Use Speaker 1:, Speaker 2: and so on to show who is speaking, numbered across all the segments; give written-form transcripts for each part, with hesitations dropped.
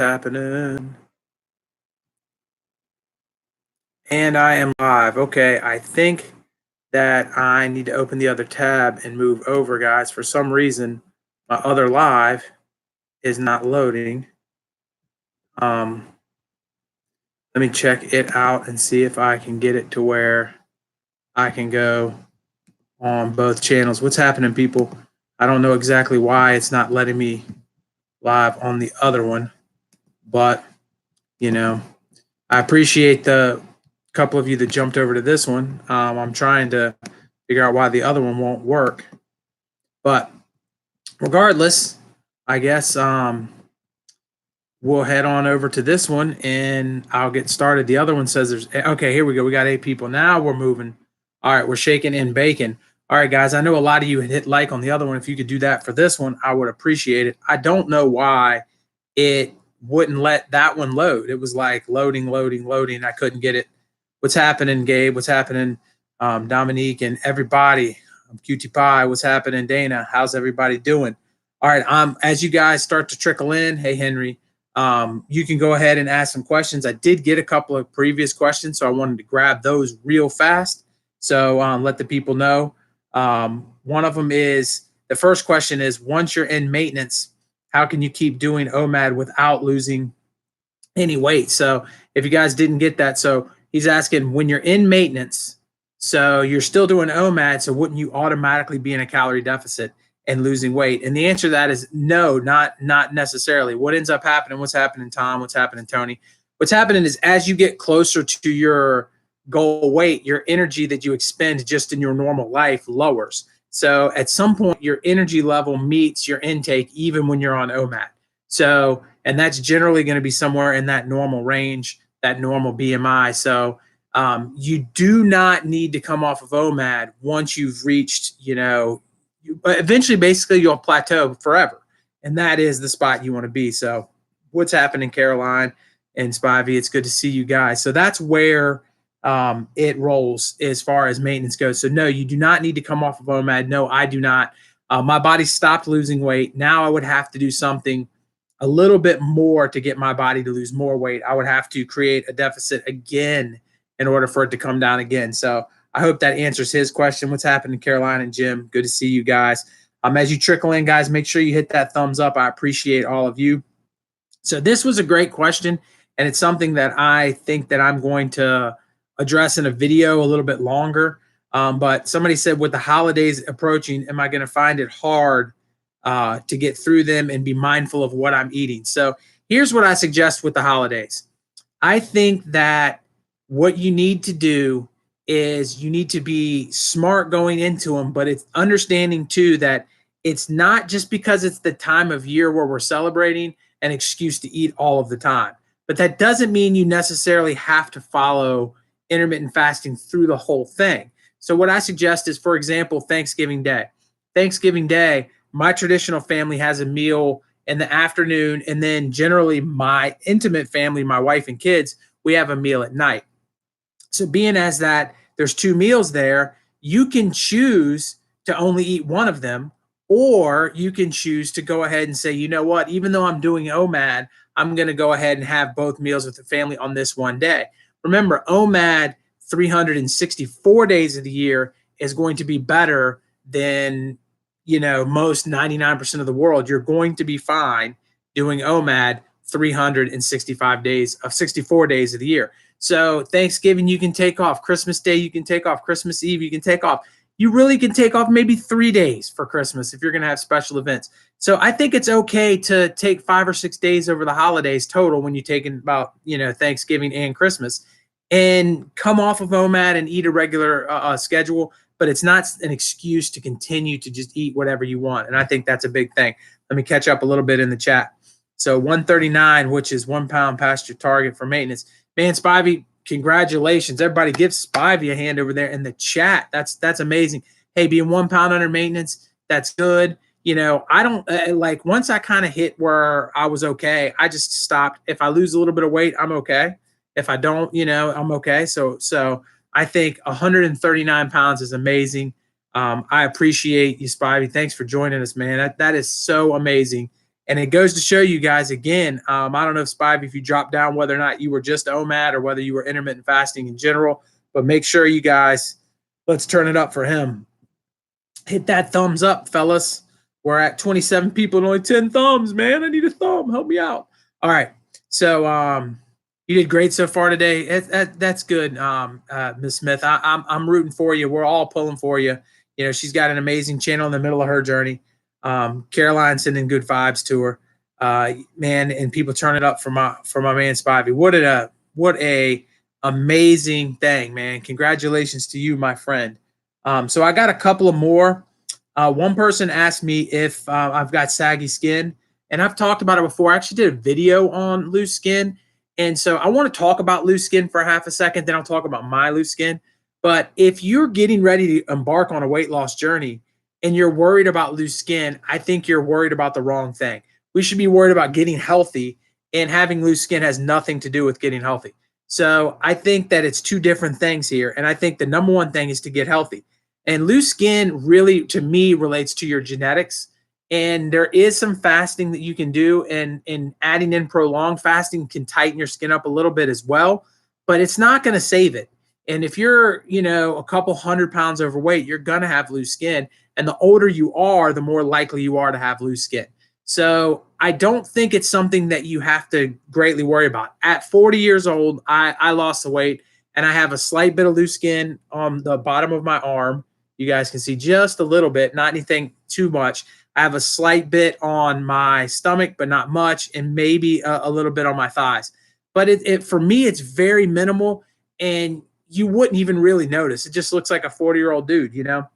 Speaker 1: happening? And I am live. Okay, I think that I need to open the other tab and move over, guys. For some reason, my other live is not loading. Um, Let me check it out and see if I can get it to where I can go on both channels. What's happening, people? I don't know exactly why it's not letting me live on the other one, but you know, I appreciate the couple of you that jumped over to this one. I'm trying to figure out why the other one won't work. But regardless, I guess we'll head on over to this one and I'll get started. The other one says there's, okay, here we go. We got 8 people. Now we're moving. All right, we're shaking and baking. All right, guys, I know a lot of you had hit like on the other one. If you could do that for this one, I would appreciate it. I don't know why it wouldn't let that one load. It was like loading. I couldn't get it. What's happening, Gabe? What's happening, Dominique and everybody? QT Pie. What's happening, Dana? How's everybody doing? All right. As you guys start to trickle in, hey Henry, you can go ahead and ask some questions. I did get a couple of previous questions, so I wanted to grab those real fast. So let the people know. One of them is, the first question is, once you're in maintenance, how can you keep doing OMAD without losing any weight? So if you guys didn't get that, so he's asking, when you're in maintenance, so you're still doing OMAD, so wouldn't you automatically be in a calorie deficit and losing weight? And the answer to that is no, not necessarily. What ends up happening, what's happening, Tom? What's happening, Tony? What's happening is, as you get closer to your goal weight, your energy that you expend just in your normal life lowers. So at some point, your energy level meets your intake even when you're on OMAD. So, and that's generally going to be somewhere in that normal range, that normal BMI. So you do not need to come off of OMAD once you've reached, but eventually, basically, you'll plateau forever. And that is the spot you want to be. So what's happening, Caroline and Spivey? It's good to see you guys. So that's where it rolls as far as maintenance goes. So no, you do not need to come off of OMAD. No, I do not. My body stopped losing weight. Now I would have to do something a little bit more to get my body to lose more weight. I would have to create a deficit again in order for it to come down again. So I hope that answers his question. What's happening, Caroline and Jim? Good to see you guys. As you trickle in, guys, make sure you hit that thumbs up. I appreciate all of you. So this was a great question, and it's something that I think that I'm going to address in a video a little bit longer. But somebody said, with the holidays approaching, am I going to find it hard to get through them and be mindful of what I'm eating? So here's what I suggest with the holidays. I think that what you need to do is you need to be smart going into them, but it's understanding too that it's not just because it's the time of year where we're celebrating an excuse to eat all of the time. But that doesn't mean you necessarily have to follow intermittent fasting through the whole thing. So what I suggest is, for example, Thanksgiving Day. Thanksgiving Day, my traditional family has a meal in the afternoon, and then generally my intimate family, my wife and kids, we have a meal at night. So being as that there's 2 meals there, you can choose to only eat one of them, or you can choose to go ahead and say, you know what, even though I'm doing OMAD, I'm going to go ahead and have both meals with the family on this one day. Remember, OMAD 364 days of the year is going to be better than, most 99% of the world. You're going to be fine doing OMAD 365 days of 64 days of the year. So Thanksgiving, you can take off. Christmas Day, you can take off. Christmas Eve, you can take off. You really can take off maybe 3 days for Christmas if you're going to have special events. So I think it's okay to take 5 or 6 days over the holidays total when you take in about, Thanksgiving and Christmas, and come off of OMAD and eat a regular schedule. But it's not an excuse to continue to just eat whatever you want. And I think that's a big thing. Let me catch up a little bit in the chat. So 139, which is 1 pound past your target for maintenance. Man, Spivey, congratulations. Everybody give Spivey a hand over there in the chat. That's amazing. Hey, being 1 pound under maintenance, that's good. I don't once I kind of hit where I was okay, I just stopped. If I lose a little bit of weight, I'm okay. If I don't, I'm okay. So I think 139 pounds is amazing. I appreciate you, Spivey. Thanks for joining us, man. That is so amazing. And it goes to show you guys again, I don't know, Spivey, if you drop down, whether or not you were just OMAD or whether you were intermittent fasting in general, but make sure you guys, let's turn it up for him. Hit that thumbs up, fellas. We're at 27 people and only 10 thumbs, man. I need a thumb. Help me out. All right. So you did great so far today. That's good, Ms. Smith. I'm rooting for you. We're all pulling for you. You know, she's got an amazing channel in the middle of her journey. Caroline sending good vibes to her. Man, and people turn it up for my man Spivey. What a amazing thing, man. Congratulations to you, my friend. So I got a couple of more. One person asked me if I've got saggy skin, and I've talked about it before. I actually did a video on loose skin, and so I want to talk about loose skin for half a second, then I'll talk about my loose skin. But if you're getting ready to embark on a weight loss journey and you're worried about loose skin, I think you're worried about the wrong thing. We should be worried about getting healthy, and having loose skin has nothing to do with getting healthy. So I think that it's two different things here, and I think the number one thing is to get healthy. And loose skin really, to me, relates to your genetics. And there is some fasting that you can do, and adding in prolonged fasting can tighten your skin up a little bit as well, but it's not going to save it. And if you're, you know, a couple 100 pounds overweight, you're going to have loose skin. And the older you are, the more likely you are to have loose skin. So I don't think it's something that you have to greatly worry about. At 40 years old, I lost the weight, and I have a slight bit of loose skin on the bottom of my arm. You guys can see just a little bit, not anything too much. I have a slight bit on my stomach, but not much, and maybe a little bit on my thighs. But it for me, it's very minimal, and you wouldn't even really notice. It just looks like a 40-year-old dude, you know?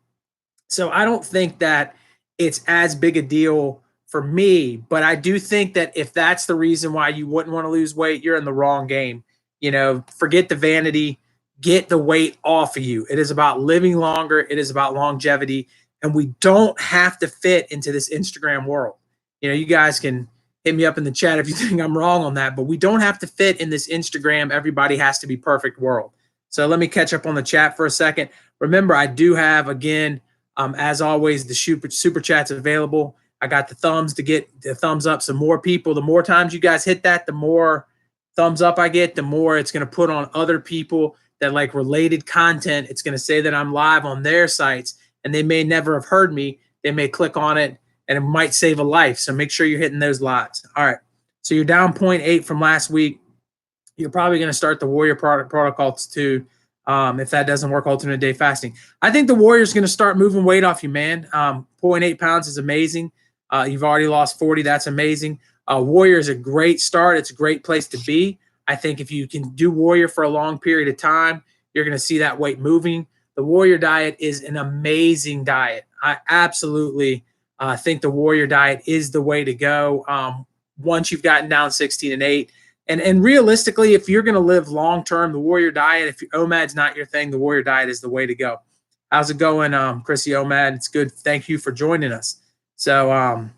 Speaker 1: So I don't think that it's as big a deal for me, but I do think that if that's the reason why you wouldn't want to lose weight, you're in the wrong game. You know, forget the vanity, get the weight off of you. It is about living longer. It is about longevity. And we don't have to fit into this Instagram world. You know, you guys can hit me up in the chat if you think I'm wrong on that, but we don't have to fit in this Instagram, everybody has to be perfect world. So let me catch up on the chat for a second. Remember, I do have, again, as always, the super chats available. I got the thumbs to get the thumbs up. Some more people, the more times you guys hit that, the more thumbs up I get, the more it's going to put on other people that like related content. It's going to say that I'm live on their sites, and they may never have heard me. They may click on it, and it might save a life. So make sure you're hitting those lives. All right. So you're down 0.8 from last week. You're probably going to start the Warrior protocols too. If that doesn't work, alternate day fasting. I think the Warrior's going to start moving weight off you, man. 0.8 pounds is amazing. You've already lost 40. That's amazing. Warrior is a great start. It's a great place to be. I think if you can do Warrior for a long period of time, you're going to see that weight moving. The Warrior diet is an amazing diet. I absolutely think the Warrior diet is the way to go once you've gotten down 16 and 8. And realistically, if you're going to live long-term, the Warrior diet, if OMAD's not your thing, the Warrior diet is the way to go. How's it going, Chrissy OMAD? It's good. Thank you for joining us. So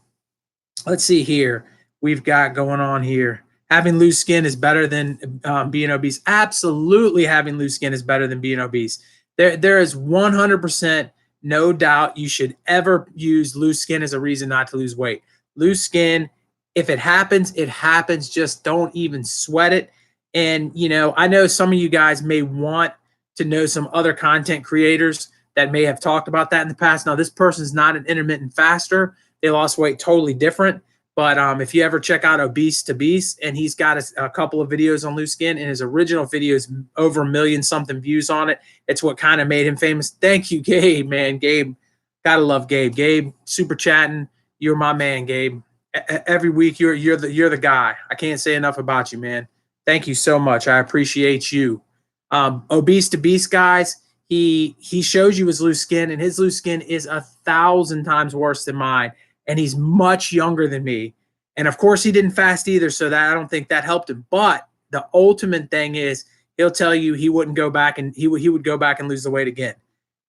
Speaker 1: let's see here. We've got going on here. Having loose skin is better than being obese. Absolutely, having loose skin is better than being obese. There is 100% no doubt you should ever use loose skin as a reason not to lose weight. Loose skin, if it happens, it happens. Just don't even sweat it. And, you know, I know some of you guys may want to know some other content creators that may have talked about that in the past. Now, this person's not an intermittent faster. They lost weight totally different. But if you ever check out Obese to Beast, and he's got a couple of videos on loose skin, and his original videos, over 1 million something views on it. It's what kind of made him famous. Thank you, Gabe, man. Gabe, gotta love Gabe. Gabe, super chatting. You're my man, Gabe. Every week you're the guy. I can't say enough about you, man. Thank you so much. I appreciate you. Obese to Beast, guys. He shows you his loose skin, and his loose skin is 1,000 times worse than mine. And he's much younger than me. And of course, he didn't fast either, so that I don't think that helped him. But the ultimate thing is he'll tell you he wouldn't go back, and he would go back and lose the weight again.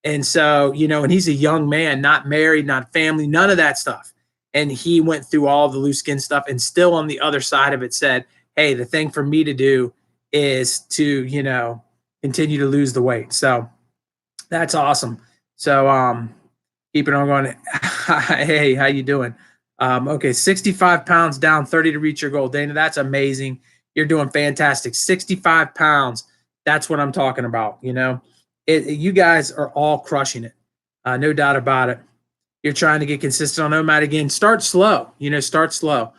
Speaker 1: And so, you know, and he's a young man, not married, not family, none of that stuff. And he went through all the loose skin stuff, and still on the other side of it said, hey, the thing for me to do is to, you know, continue to lose the weight. So that's awesome. So keep it on going. Hey, how you doing? Okay, 65 pounds down, 30 to reach your goal. Dana, that's amazing. You're doing fantastic. 65 pounds. That's what I'm talking about. You guys are all crushing it. No doubt about it. You're trying to get consistent on OMAD again. Start slow. Start slow.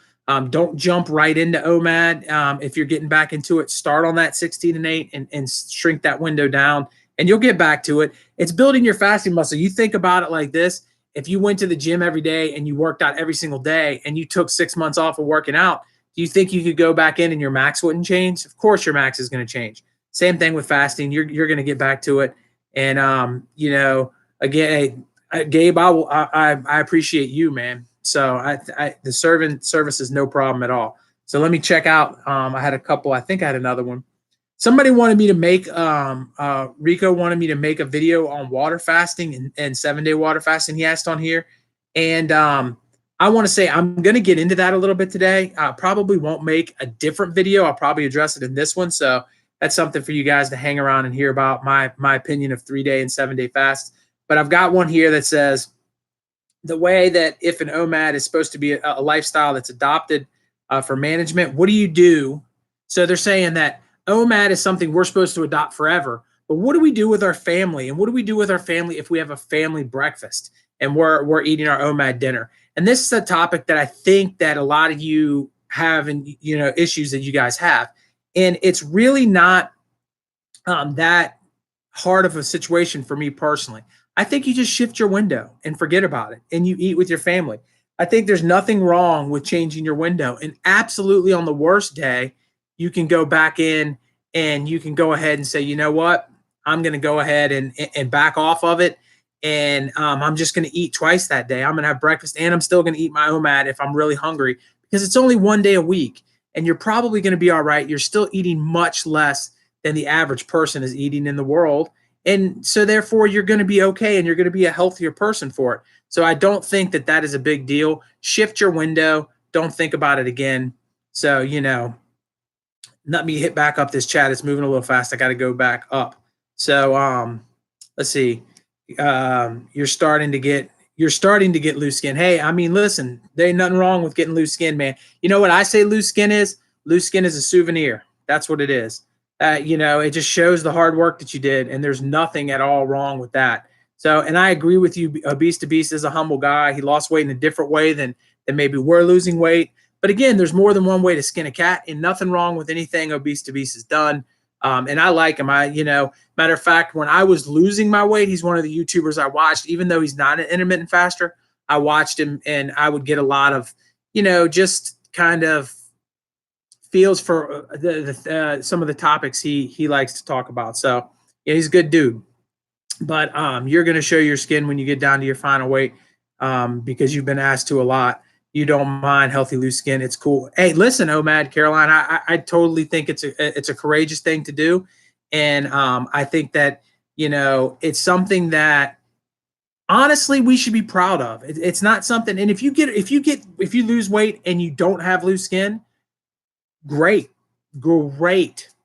Speaker 1: Don't jump right into OMAD. If you're getting back into it, start on that 16 and 8 and shrink that window down, and you'll get back to it. It's building your fasting muscle. You think about it like this. If you went to the gym every day and you worked out every single day and you took 6 months off of working out, do you think you could go back in and your max wouldn't change? Of course your max is going to change. Same thing with fasting. You're going to get back to it. And, again, Gabe, I appreciate you, man. So the service is no problem at all. So let me check out. I had a couple. I think I had another one. Somebody wanted me to make Rico wanted me to make a video on water fasting and 7-day water fasting. He asked on here, and I want to say I'm going to get into that a little bit today. I probably won't make a different video. I'll probably address it in this one. So that's something for you guys to hang around and hear about my opinion of 3-day and 7-day fasts. But I've got one here that says the way that if an OMAD is supposed to be a lifestyle that's adopted for management, what do you do? So they're saying that OMAD is something we're supposed to adopt forever. But what do we do with our family? And what do we do with our family if we have a family breakfast and we're eating our OMAD dinner? And this is a topic that I think that a lot of you have and issues that you guys have. And it's really not that hard of a situation for me personally. I think you just shift your window and forget about it and you eat with your family. I think there's nothing wrong with changing your window. And absolutely on the worst day, you can go back in and you can go ahead and say, you know what, I'm going to go ahead and back off of it. And I'm just going to eat twice that day. I'm going to have breakfast and I'm still going to eat my OMAD if I'm really hungry because it's only one day a week and you're probably going to be all right. You're still eating much less than the average person is eating in the world. And so therefore you're going to be okay and you're going to be a healthier person for it. So I don't think that is a big deal. Shift your window. Don't think about it again. So, let me hit back up this chat. It's moving a little fast. I got to go back up. So let's see. You're starting to get loose skin. Hey, I mean, listen, there ain't nothing wrong with getting loose skin, man. You know what I say loose skin is? Loose skin is a souvenir. That's what it is. It just shows the hard work that you did, and there's nothing at all wrong with that. So, and I agree with you. Obese to Beast is a humble guy. He lost weight in a different way than maybe we're losing weight. But again, there's more than one way to skin a cat, and nothing wrong with anything Obese to Beast has done. And I like him. Matter of fact, when I was losing my weight, he's one of the YouTubers I watched, even though he's not an intermittent faster. I watched him, and I would get a lot of, just kind of feels for some of the topics he likes to talk about. So yeah, he's a good dude. But you're going to show your skin when you get down to your final weight because you've been asked to a lot. You don't mind healthy loose skin. It's cool. Hey, listen, OMAD Caroline, I totally think it's a courageous thing to do, and I think that it's something that honestly we should be proud of. It's not something. And if you lose weight and you don't have loose skin, great.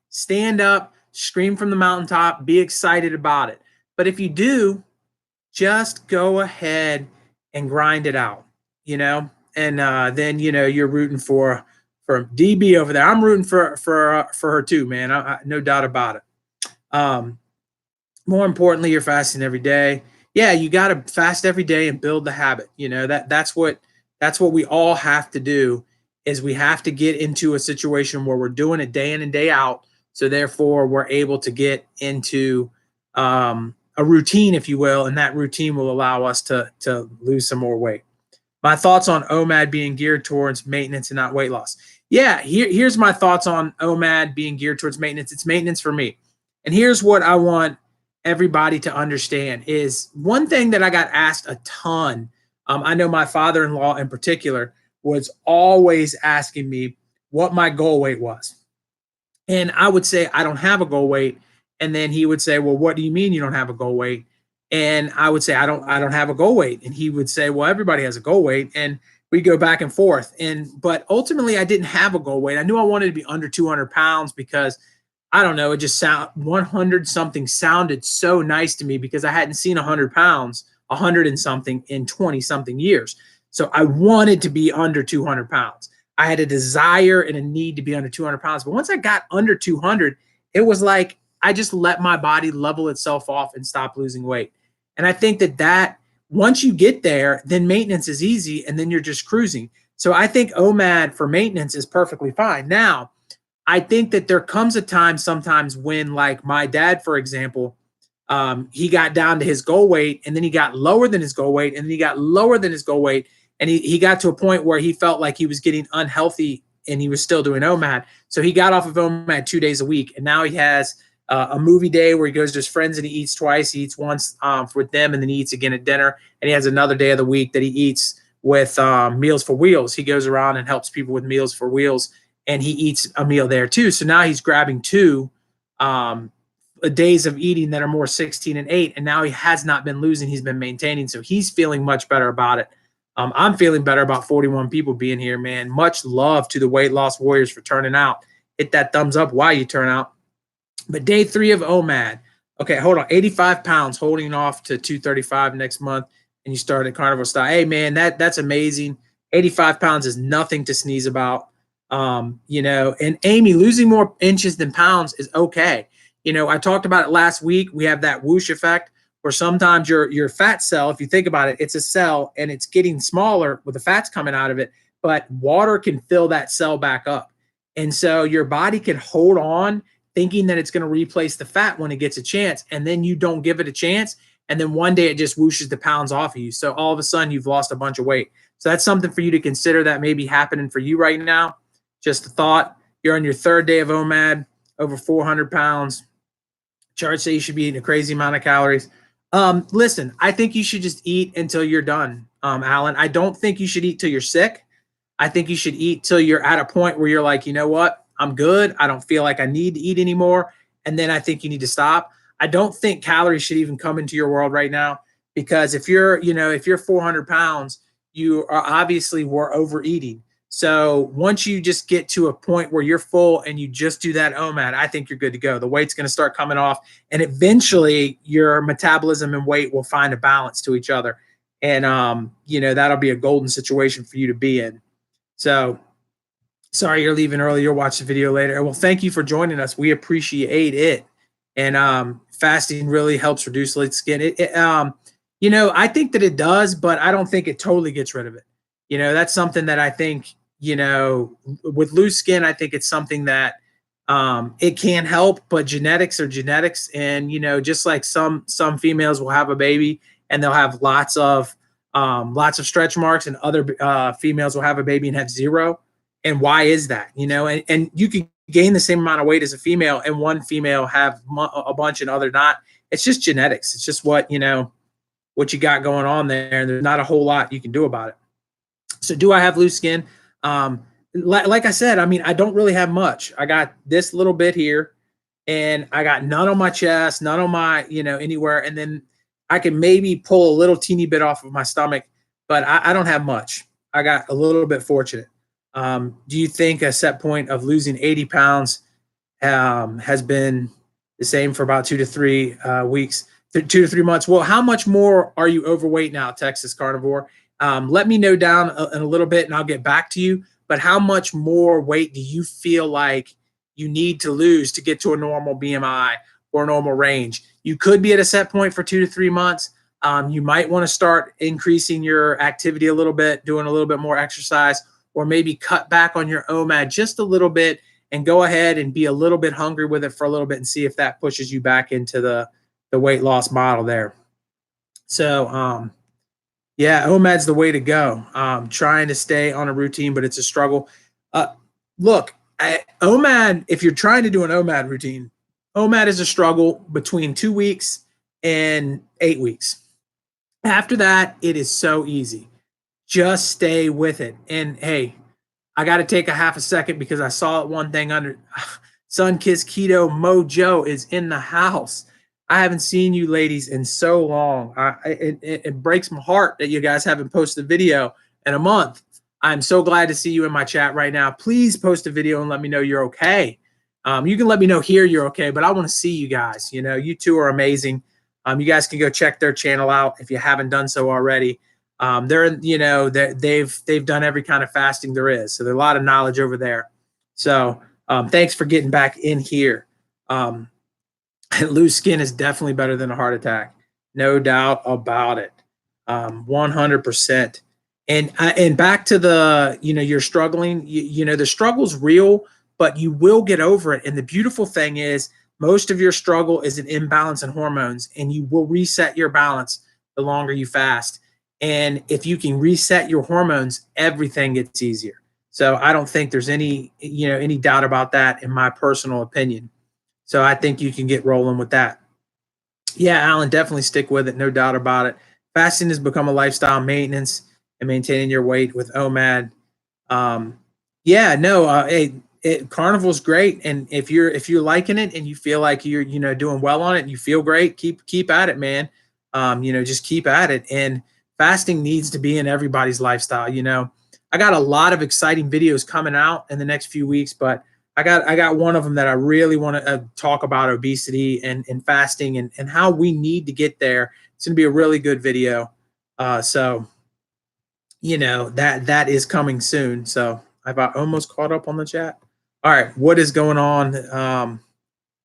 Speaker 1: Stand up, scream from the mountaintop, be excited about it. But if you do, just go ahead and grind it out, and then you're rooting for DB over there. I'm rooting for her too, man. No doubt about it. More importantly, you're fasting every day. Yeah, you got to fast every day and build the habit. That's what we all have to do. Is we have to get into a situation where we're doing it day in and day out. So therefore, we're able to get into a routine, if you will, and that routine will allow us to lose some more weight. My thoughts on OMAD being geared towards maintenance and not weight loss. Yeah, here's my thoughts on OMAD being geared towards maintenance. It's maintenance for me. And here's what I want everybody to understand is one thing that I got asked a ton. I know my father-in-law in particular was always asking me what my goal weight was. And I would say, I don't have a goal weight. And then he would say, well, what do you mean you don't have a goal weight? And I would say, I don't have a goal weight. And he would say, well, everybody has a goal weight. And we go back and forth. But ultimately I didn't have a goal weight. I knew I wanted to be under 200 pounds because I don't know, it just 100 something sounded so nice to me because I hadn't seen 100 pounds, 100 and something in 20 something years. So I wanted to be under 200 pounds. I had a desire and a need to be under 200 pounds. But once I got under 200, it was like I just let my body level itself off and stop losing weight. And I think that once you get there, then maintenance is easy and then you're just cruising. So I think OMAD for maintenance is perfectly fine. Now, I think that there comes a time sometimes when, like my dad, for example, he got down to his goal weight and then he got lower than his goal weight and then he got lower than his goal weight. And he got to a point where he felt like he was getting unhealthy and he was still doing OMAD. So he got off of OMAD 2 days a week. And now he has a movie day where he goes to his friends and he eats twice. He eats once with them and then he eats again at dinner. And he has another day of the week that he eats with Meals for Wheels. He goes around and helps people with Meals for Wheels and he eats a meal there too. So now he's grabbing two days of eating that are more 16 and 8. And now he has not been losing. He's been maintaining. So he's feeling much better about it. I'm feeling better about 41 people being here, man. Much love to the Weight Loss Warriors for turning out. Hit that thumbs up while you turn out. But day 3 of OMAD. Okay, hold on. 85 pounds, holding off to 235 next month, and you start at carnivore style. Hey, man, that's amazing. 85 pounds is nothing to sneeze about. And Amy, losing more inches than pounds is okay. I talked about it last week. We have that whoosh effect, where sometimes your fat cell, if you think about it, it's a cell and it's getting smaller with the fats coming out of it, but water can fill that cell back up. And so your body can hold on thinking that it's going to replace the fat when it gets a chance. And then you don't give it a chance. And then one day it just whooshes the pounds off of you. So all of a sudden you've lost a bunch of weight. So that's something for you to consider that may be happening for you right now. Just a thought. You're on your 3rd day of OMAD, over 400 pounds. Charts say you should be eating a crazy amount of calories. Listen, I think you should just eat until you're done, Alan. I don't think you should eat till you're sick. I think you should eat till you're at a point where you're like, you know what? I'm good. I don't feel like I need to eat anymore. And then I think you need to stop. I don't think calories should even come into your world right now, because if you're 400 pounds, you are obviously were overeating. So once you just get to a point where you're full and you just do that OMAD, I think you're good to go. The weight's going to start coming off, and eventually your metabolism and weight will find a balance to each other. And, that'll be a golden situation for you to be in. So sorry you're leaving early. You'll watch the video later. Well, thank you for joining us. We appreciate it. And fasting really helps reduce late skin. I think that it does, but I don't think it totally gets rid of it. That's something that I think, with loose skin, I think it's something that it can help, but genetics are genetics. And, just like some females will have a baby and they'll have lots of stretch marks, and other females will have a baby and have zero. And why is that? And you can gain the same amount of weight as a female and one female have a bunch and other not. It's just genetics. It's just what you got going on there. And there's not a whole lot you can do about it. So do I have loose skin? Like I said, I don't really have much. I got this little bit here, and I got none on my chest, none on my, anywhere. And then I can maybe pull a little teeny bit off of my stomach, but I don't have much. I got a little bit fortunate. Do you think a set point of losing 80 pounds has been the same for about 2 to 3 weeks, 2 to 3 months? Well, how much more are you overweight now, Texas Carnivore? Let me know down in a little bit and I'll get back to you. But how much more weight do you feel like you need to lose to get to a normal BMI or a normal range? You could be at a set point for 2 to 3 months. You might want to start increasing your activity a little bit, doing a little bit more exercise, or maybe cut back on your OMAD just a little bit and go ahead and be a little bit hungry with it for a little bit and see if that pushes you back into the weight loss model there. So, yeah, OMAD's the way to go. Trying to stay on a routine, but it's a struggle. Look, OMAD, if you're trying to do an OMAD routine, OMAD is a struggle between 2 weeks and 8 weeks. After that, it is so easy. Just stay with it. And hey, I got to take a half a second because I saw one thing under Sun Kiss Keto Mojo is in the house. I haven't seen you ladies in so long. It breaks my heart that you guys haven't posted a video in a month. I'm so glad to see you in my chat right now. Please post a video and let me know you're okay. You can let me know here you're okay, but I want to see you guys. You two are amazing. You guys can go check their channel out if you haven't done so already. They've done every kind of fasting there is. So there's a lot of knowledge over there. So thanks for getting back in here. Loose skin is definitely better than a heart attack. No doubt about it. 100%. And back to the, you're struggling, the struggle's real, but you will get over it. And the beautiful thing is most of your struggle is an imbalance in hormones, and you will reset your balance the longer you fast. And if you can reset your hormones, everything gets easier. So I don't think there's any doubt about that in my personal opinion. So I think you can get rolling with that. Yeah, Alan, definitely stick with it. No doubt about it. Fasting has become a lifestyle maintenance and maintaining your weight with OMAD. Yeah, no, Carnival's great. And if you're liking it and you feel like you're, doing well on it and you feel great, keep at it, man. Just keep at it. And fasting needs to be in everybody's lifestyle. I got a lot of exciting videos coming out in the next few weeks, but I got one of them that I really want to talk about obesity and fasting and how we need to get there. It's going to be a really good video. So that is coming soon. So I've almost caught up on the chat. All right, what is going on?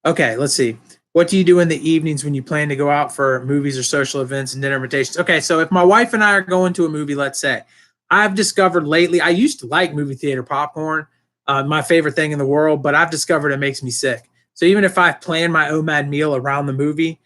Speaker 1: Okay, let's see. What do you do in the evenings when you plan to go out for movies or social events and dinner invitations? Okay, so if my wife and I are going to a movie, let's say, I've discovered lately, I used to like movie theater popcorn, my favorite thing in the world, but I've discovered it makes me sick. So even if I plan my OMAD meal around the movie,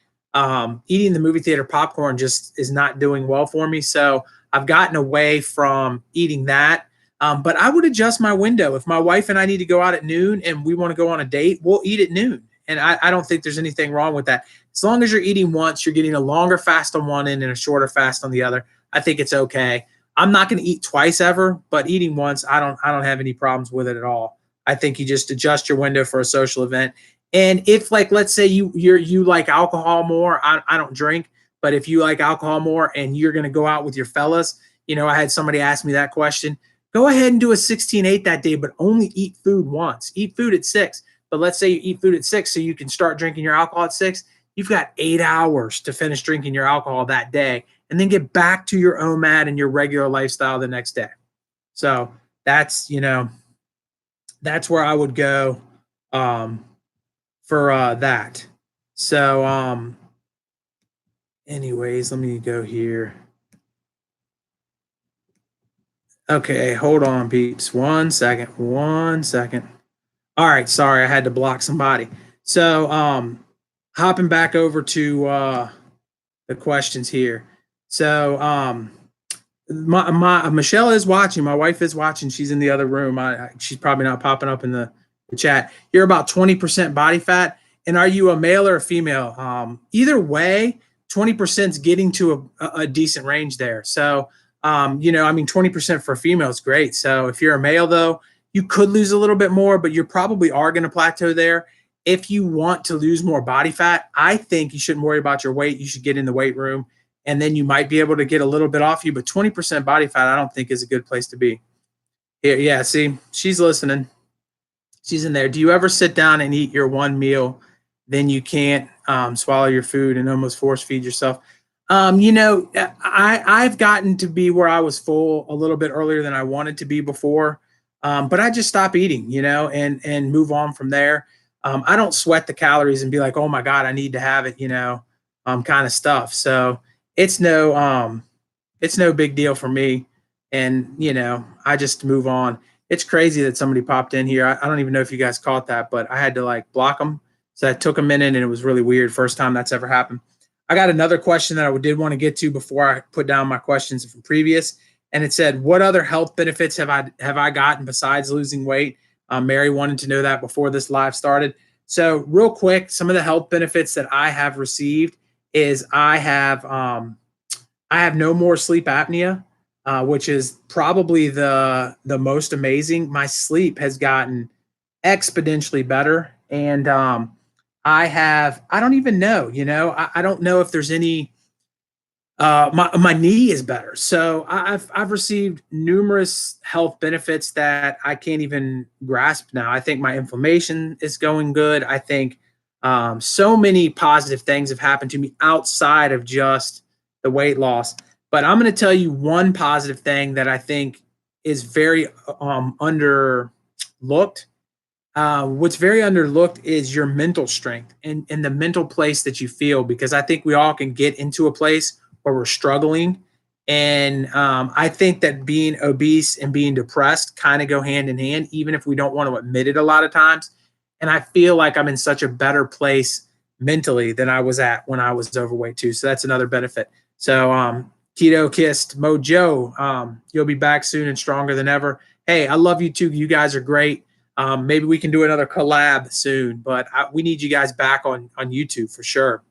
Speaker 1: eating the movie theater popcorn just is not doing well for me. So I've gotten away from eating that. But I would adjust my window. If my wife and I need to go out at noon and we want to go on a date, we'll eat at noon. And I don't think there's anything wrong with that. As long as you're eating once, you're getting a longer fast on one end and a shorter fast on the other. I think it's okay. I'm not going to eat twice ever, but eating once, I don't have any problems with it at all. I think you just adjust your window for a social event. And if, like, let's say you like alcohol more, I don't drink, but if you like alcohol more and you're going to go out with your fellas, I had somebody ask me that question. Go ahead and do a 16-8 that day, but only eat food once. Eat food at 6. But let's say you eat food at 6 so you can start drinking your alcohol at 6. You've got 8 hours to finish drinking your alcohol that day and then get back to your OMAD and your regular lifestyle the next day. So that's where I would go for that. So anyways, let me go here. Okay, hold on, peeps. 1 second. All right, sorry, I had to block somebody. So hopping back over to the questions here. So my Michelle is watching. My wife is watching. She's in the other room. She's probably not popping up in the chat. You're about 20% body fat. And are you a male or a female? Either way, 20% is getting to a decent range there. So 20% for a female is great. So if you're a male, though, you could lose a little bit more, but you probably are going to plateau there. If you want to lose more body fat, I think you shouldn't worry about your weight. You should get in the weight room, and then you might be able to get a little bit off you. But 20% body fat, I don't think is a good place to be. Yeah, see, she's listening. She's in there. Do you ever sit down and eat your one meal, then you can't swallow your food and almost force feed yourself? I've gotten to be where I was full a little bit earlier than I wanted to be before. But I just stop eating, and move on from there. I don't sweat the calories and be like, oh my God, I need to have it, kind of stuff. So it's no big deal for me. And, I just move on. It's crazy that somebody popped in here. I don't even know if you guys caught that, but I had to block them. So that took a minute and it was really weird. First time that's ever happened. I got another question that I did want to get to before I put down my questions from previous. And it said, what other health benefits have I gotten besides losing weight? Mary wanted to know that before this live started. So real quick, some of the health benefits that I have received is I have no more sleep apnea, which is probably the most amazing. My sleep has gotten exponentially better. And I don't even know, I don't know if there's any, my knee is better. So I've received numerous health benefits that I can't even grasp now. I think my inflammation is going good. I think so many positive things have happened to me outside of just the weight loss. But I'm going to tell you one positive thing that I think is very underlooked. What's very underlooked is your mental strength and the mental place that you feel, because I think we all can get into a place where we're struggling. And I think that being obese and being depressed kind of go hand in hand, even if we don't want to admit it a lot of times. And I feel like I'm in such a better place mentally than I was at when I was overweight too. So that's another benefit. So Keto Kissed Mojo, you'll be back soon and stronger than ever. Hey, I love you too. You guys are great. Maybe we can do another collab soon, but we need you guys back on YouTube for sure.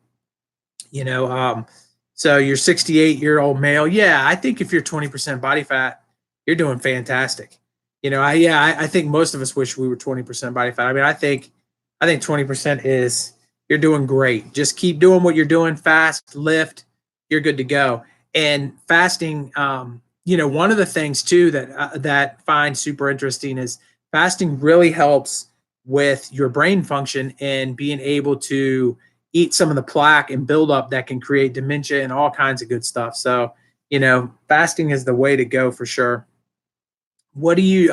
Speaker 1: You know, so you're 68-year-old male. Yeah, I think if you're 20% body fat, you're doing fantastic. You know, I think most of us wish we were 20% body fat. I mean, I think 20% is, you're doing great. Just keep doing what you're doing. Fast, lift, you're good to go. And fasting, you know, one of the things too that find super interesting is fasting really helps with your brain function and being able to eat some of the plaque and buildup that can create dementia and all kinds of good stuff. So, you know, fasting is the way to go for sure. What are you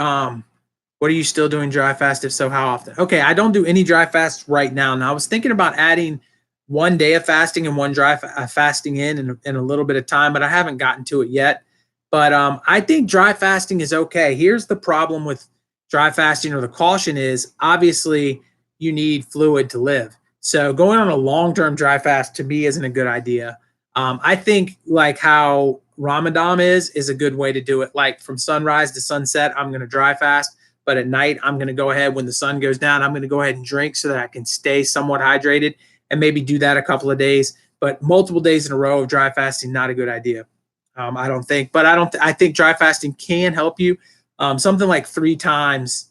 Speaker 1: still doing dry fast? If so, how often? Okay, I don't do any dry fasts right now. Now I was thinking about adding one day of fasting and one dry fasting in a little bit of time, but I haven't gotten to it yet. But I think dry fasting is okay. Here's the problem with dry fasting, or the caution is, obviously you need fluid to live. So going on a long-term dry fast to me isn't a good idea. I think like how Ramadan is a good way to do it. Like from sunrise to sunset, I'm going to dry fast. But at night, I'm going to go ahead, when the sun goes down, I'm going to go ahead and drink so that I can stay somewhat hydrated, and maybe do that a couple of days. But multiple days in a row of dry fasting, not a good idea. I don't think. But I think dry fasting can help you. Something like 3 times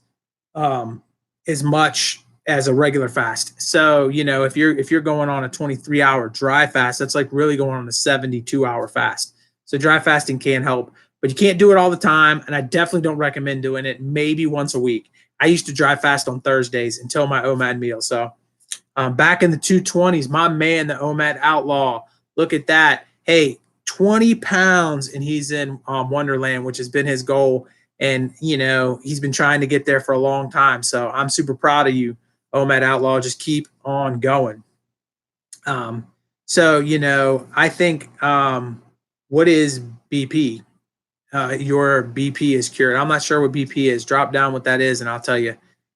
Speaker 1: as much as a regular fast. So, you know, if you're going on a 23-hour dry fast, that's like really going on a 72-hour fast. So dry fasting can help, but you can't do it all the time. And I definitely don't recommend doing it maybe once a week. I used to dry fast on Thursdays until my OMAD meal. So back in the 220s, my man, the OMAD Outlaw, look at that. Hey, 20 pounds, and he's in Wonderland, which has been his goal. And, you know, he's been trying to get there for a long time. So I'm super proud of you, OMAD Outlaw. Just keep on going. So, you know, I think what is BP? Your BP is cured. I'm not sure what BP is. Drop down what that is, and I'll tell you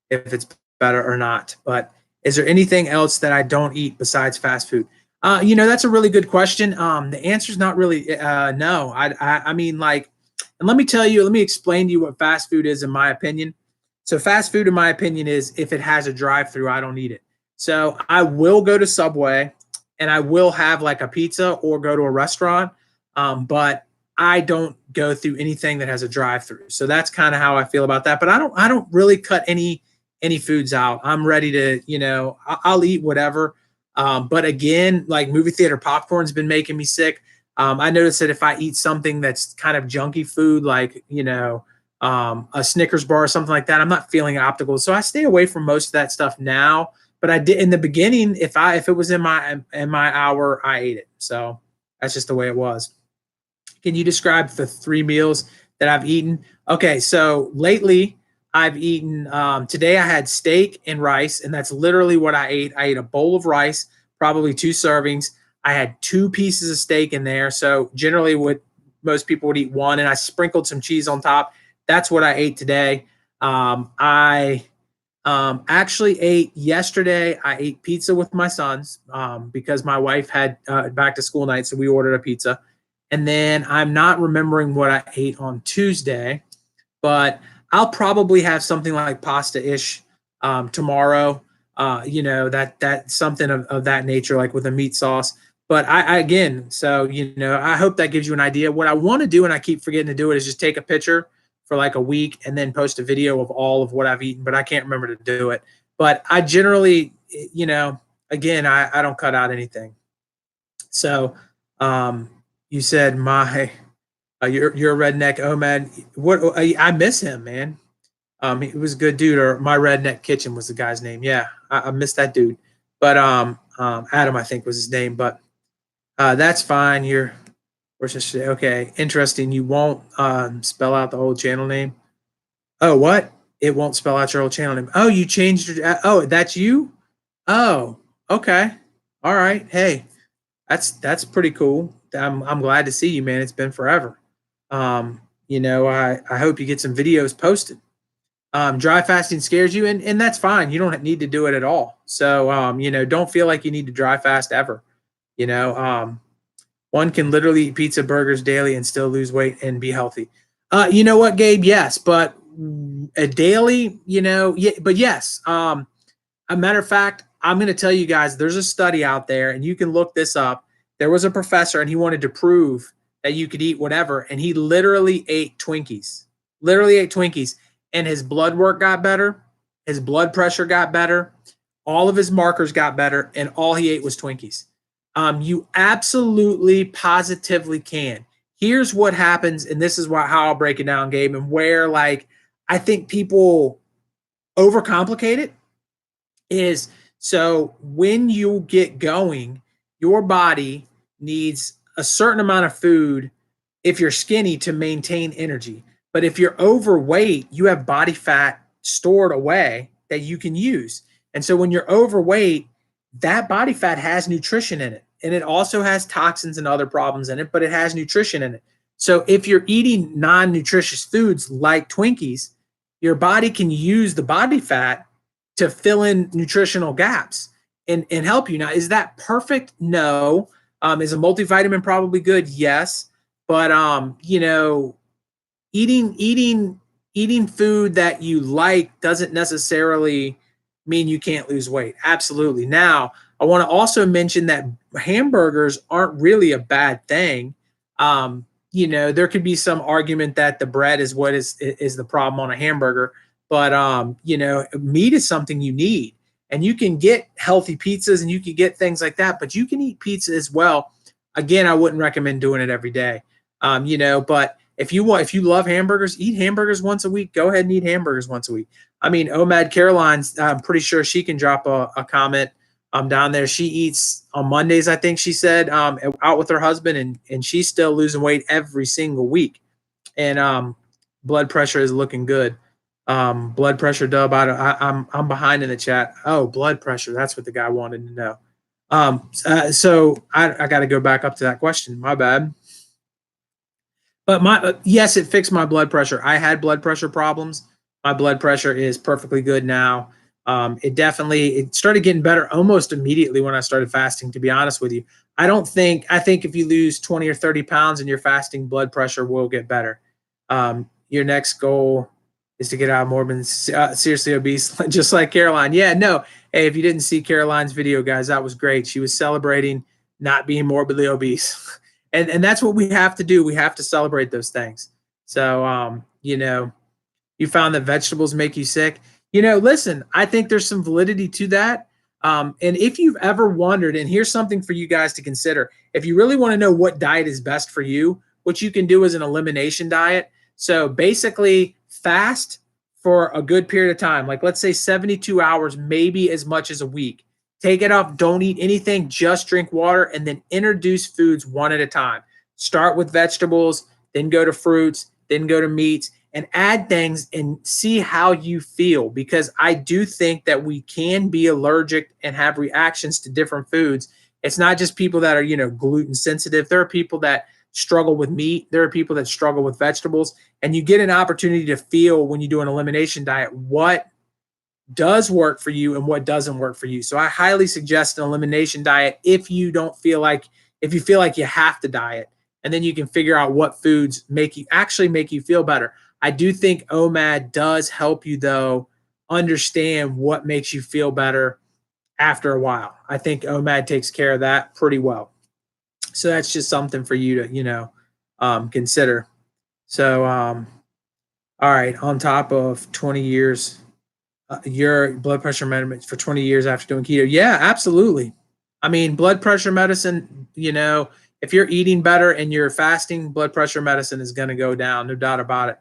Speaker 1: if it's better or not. But is there anything else that I don't eat besides fast food? You know, that's a really good question. The answer is not really no. I mean, like, and let me explain to you what fast food is in my opinion. So fast food, in my opinion, is if it has a drive-through, I don't eat it. So I will go to Subway and I will have like a pizza or go to a restaurant, but I don't go through anything that has a drive-through. So that's kind of how I feel about that. But I don't really cut any foods out. I'm ready to, you know, I'll eat whatever. But again, like movie theater popcorn's been making me sick. I noticed that if I eat something that's kind of junky food, like, you know, a Snickers bar or something like that, I'm not feeling optical. So I stay away from most of that stuff now. But I did in the beginning. If it was in my hour, I ate it. So that's just the way it was. Can you describe the 3 meals that I've eaten? Okay, so lately I've eaten, today I had steak and rice, and that's literally what I ate. I ate a bowl of rice, probably 2 servings. I had 2 pieces of steak in there. So generally what most people would eat 1, and I sprinkled some cheese on top. That's what I ate today. I actually ate yesterday. I ate pizza with my sons because my wife had back to school night, so we ordered a pizza. And then I'm not remembering what I ate on Tuesday, but I'll probably have something like pasta-ish tomorrow. You know, that something of that nature, like with a meat sauce. But I again, so, you know, I hope that gives you an idea. What I want to do, and I keep forgetting to do it, is just take a picture for like a week and then post a video of all of what I've eaten, but I can't remember to do it. But I generally, you know, again, I don't cut out anything. So you said you're a redneck. Oh man, what I miss him, man. He was a good dude. Or My Redneck Kitchen was the guy's name. Yeah, I miss that dude. But Adam, I think, was his name. But that's fine. We're Okay, interesting. You won't spell out the old channel name. Oh, what? It won't spell out your old channel name. Oh, you changed your. Oh, that's you. Oh, okay. All right. Hey, that's pretty cool. I'm glad to see you, man. It's been forever. I hope you get some videos posted. Dry fasting scares you, and that's fine. You don't need to do it at all. So don't feel like you need to dry fast ever. You know, one can literally eat pizza, burgers daily and still lose weight and be healthy. You know what, Gabe? Yes, but a daily, yeah, but yes. A matter of fact, I'm going to tell you guys, there's a study out there, and you can look this up. There was a professor, and he wanted to prove that you could eat whatever, and he literally ate Twinkies, and his blood work got better, his blood pressure got better, all of his markers got better, and all he ate was Twinkies. You absolutely, positively can. Here's what happens, and this is how I'll break it down, Gabe, and where I think people overcomplicate it is so when you get going, your body needs a certain amount of food if you're skinny to maintain energy. But if you're overweight, you have body fat stored away that you can use. And so when you're overweight, that body fat has nutrition in it. And it also has toxins and other problems in it, but it has nutrition in it. So if you're eating non-nutritious foods like Twinkies, your body can use the body fat to fill in nutritional gaps and help you. Now, is that perfect? No. Is a multivitamin probably good? Yes. But eating food that you like doesn't necessarily mean you can't lose weight. Absolutely. Now, I want to also mention that hamburgers aren't really a bad thing. There could be some argument that the bread is what is the problem on a hamburger, but meat is something you need, and you can get healthy pizzas and you can get things like that, but you can eat pizza as well. Again, I wouldn't recommend doing it every day. But if you love hamburgers, eat hamburgers once a week. Go ahead and eat hamburgers once a week. I mean, OMAD Caroline's, I'm pretty sure she can drop a comment down there. She eats on Mondays, I think she said, out with her husband, and she's still losing weight every single week. And blood pressure is looking good. Blood pressure, Dub. I'm behind in the chat. Oh, blood pressure. That's what the guy wanted to know. So I got to go back up to that question. My bad. But yes, it fixed my blood pressure. I had blood pressure problems. My blood pressure is perfectly good now. It started getting better almost immediately when I started fasting, to be honest with you. I think if you lose 20 or 30 pounds and you're fasting, blood pressure will get better. Your next goal is to get out more than seriously obese, just like Caroline. Yeah, no. Hey, if you didn't see Caroline's video, guys, that was great. She was celebrating not being morbidly obese. And that's what we have to do. We have to celebrate those things. So, you found that vegetables make you sick. Listen, I think there's some validity to that. And if you've ever wondered, and here's something for you guys to consider, if you really want to know what diet is best for you, what you can do is an elimination diet. So basically fast for a good period of time, like let's say 72 hours, maybe as much as a week. Take it off. Don't eat anything. Just drink water, and then introduce foods one at a time. Start with vegetables, then go to fruits, then go to meats, and add things and see how you feel. Because I do think that we can be allergic and have reactions to different foods. It's not just people that are, gluten sensitive. There are people that struggle with meat. There are people that struggle with vegetables. And you get an opportunity to feel when you do an elimination diet what does work for you and what doesn't work for you. So I highly suggest an elimination diet if you feel like you have to diet, and then you can figure out what foods make you feel better. I do think OMAD does help you though understand what makes you feel better after a while. I think OMAD takes care of that pretty well. So that's just something for you to consider. So all right, on top of 20 years your blood pressure medicine for 20 years after doing keto. Yeah, absolutely. I mean, blood pressure medicine, if you're eating better and you're fasting, blood pressure medicine is going to go down. No doubt about it.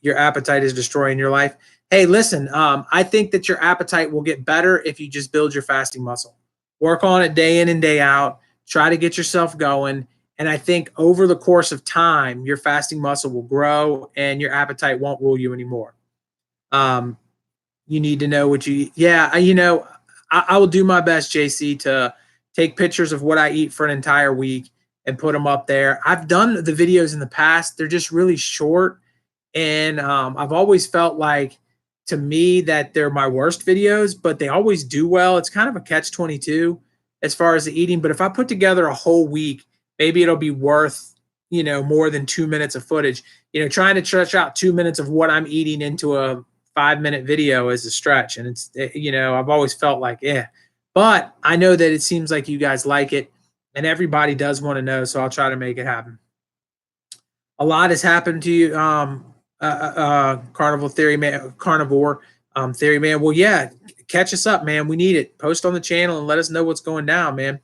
Speaker 1: Your appetite is destroying your life. Hey, listen, I think that your appetite will get better if you just build your fasting muscle. Work on it day in and day out. Try to get yourself going. And I think over the course of time, your fasting muscle will grow and your appetite won't rule you anymore. Um, you need to know what you eat. Yeah, I will do my best, JC, to take pictures of what I eat for an entire week and put them up there. I've done the videos in the past. They're just really short. And I've always felt like, to me, that they're my worst videos, but they always do well. It's kind of a catch-22 as far as the eating. But if I put together a whole week, maybe it'll be worth, more than 2 minutes of footage. Trying to stretch out 2 minutes of what I'm eating into a 5-minute video is a stretch. And I've always felt like, yeah. But I know that it seems like you guys like it and everybody does want to know. So I'll try to make it happen. A lot has happened to you. Carnivore Theory Man. Well, yeah, catch us up, man. We need it. Post on the channel and let us know what's going down, man.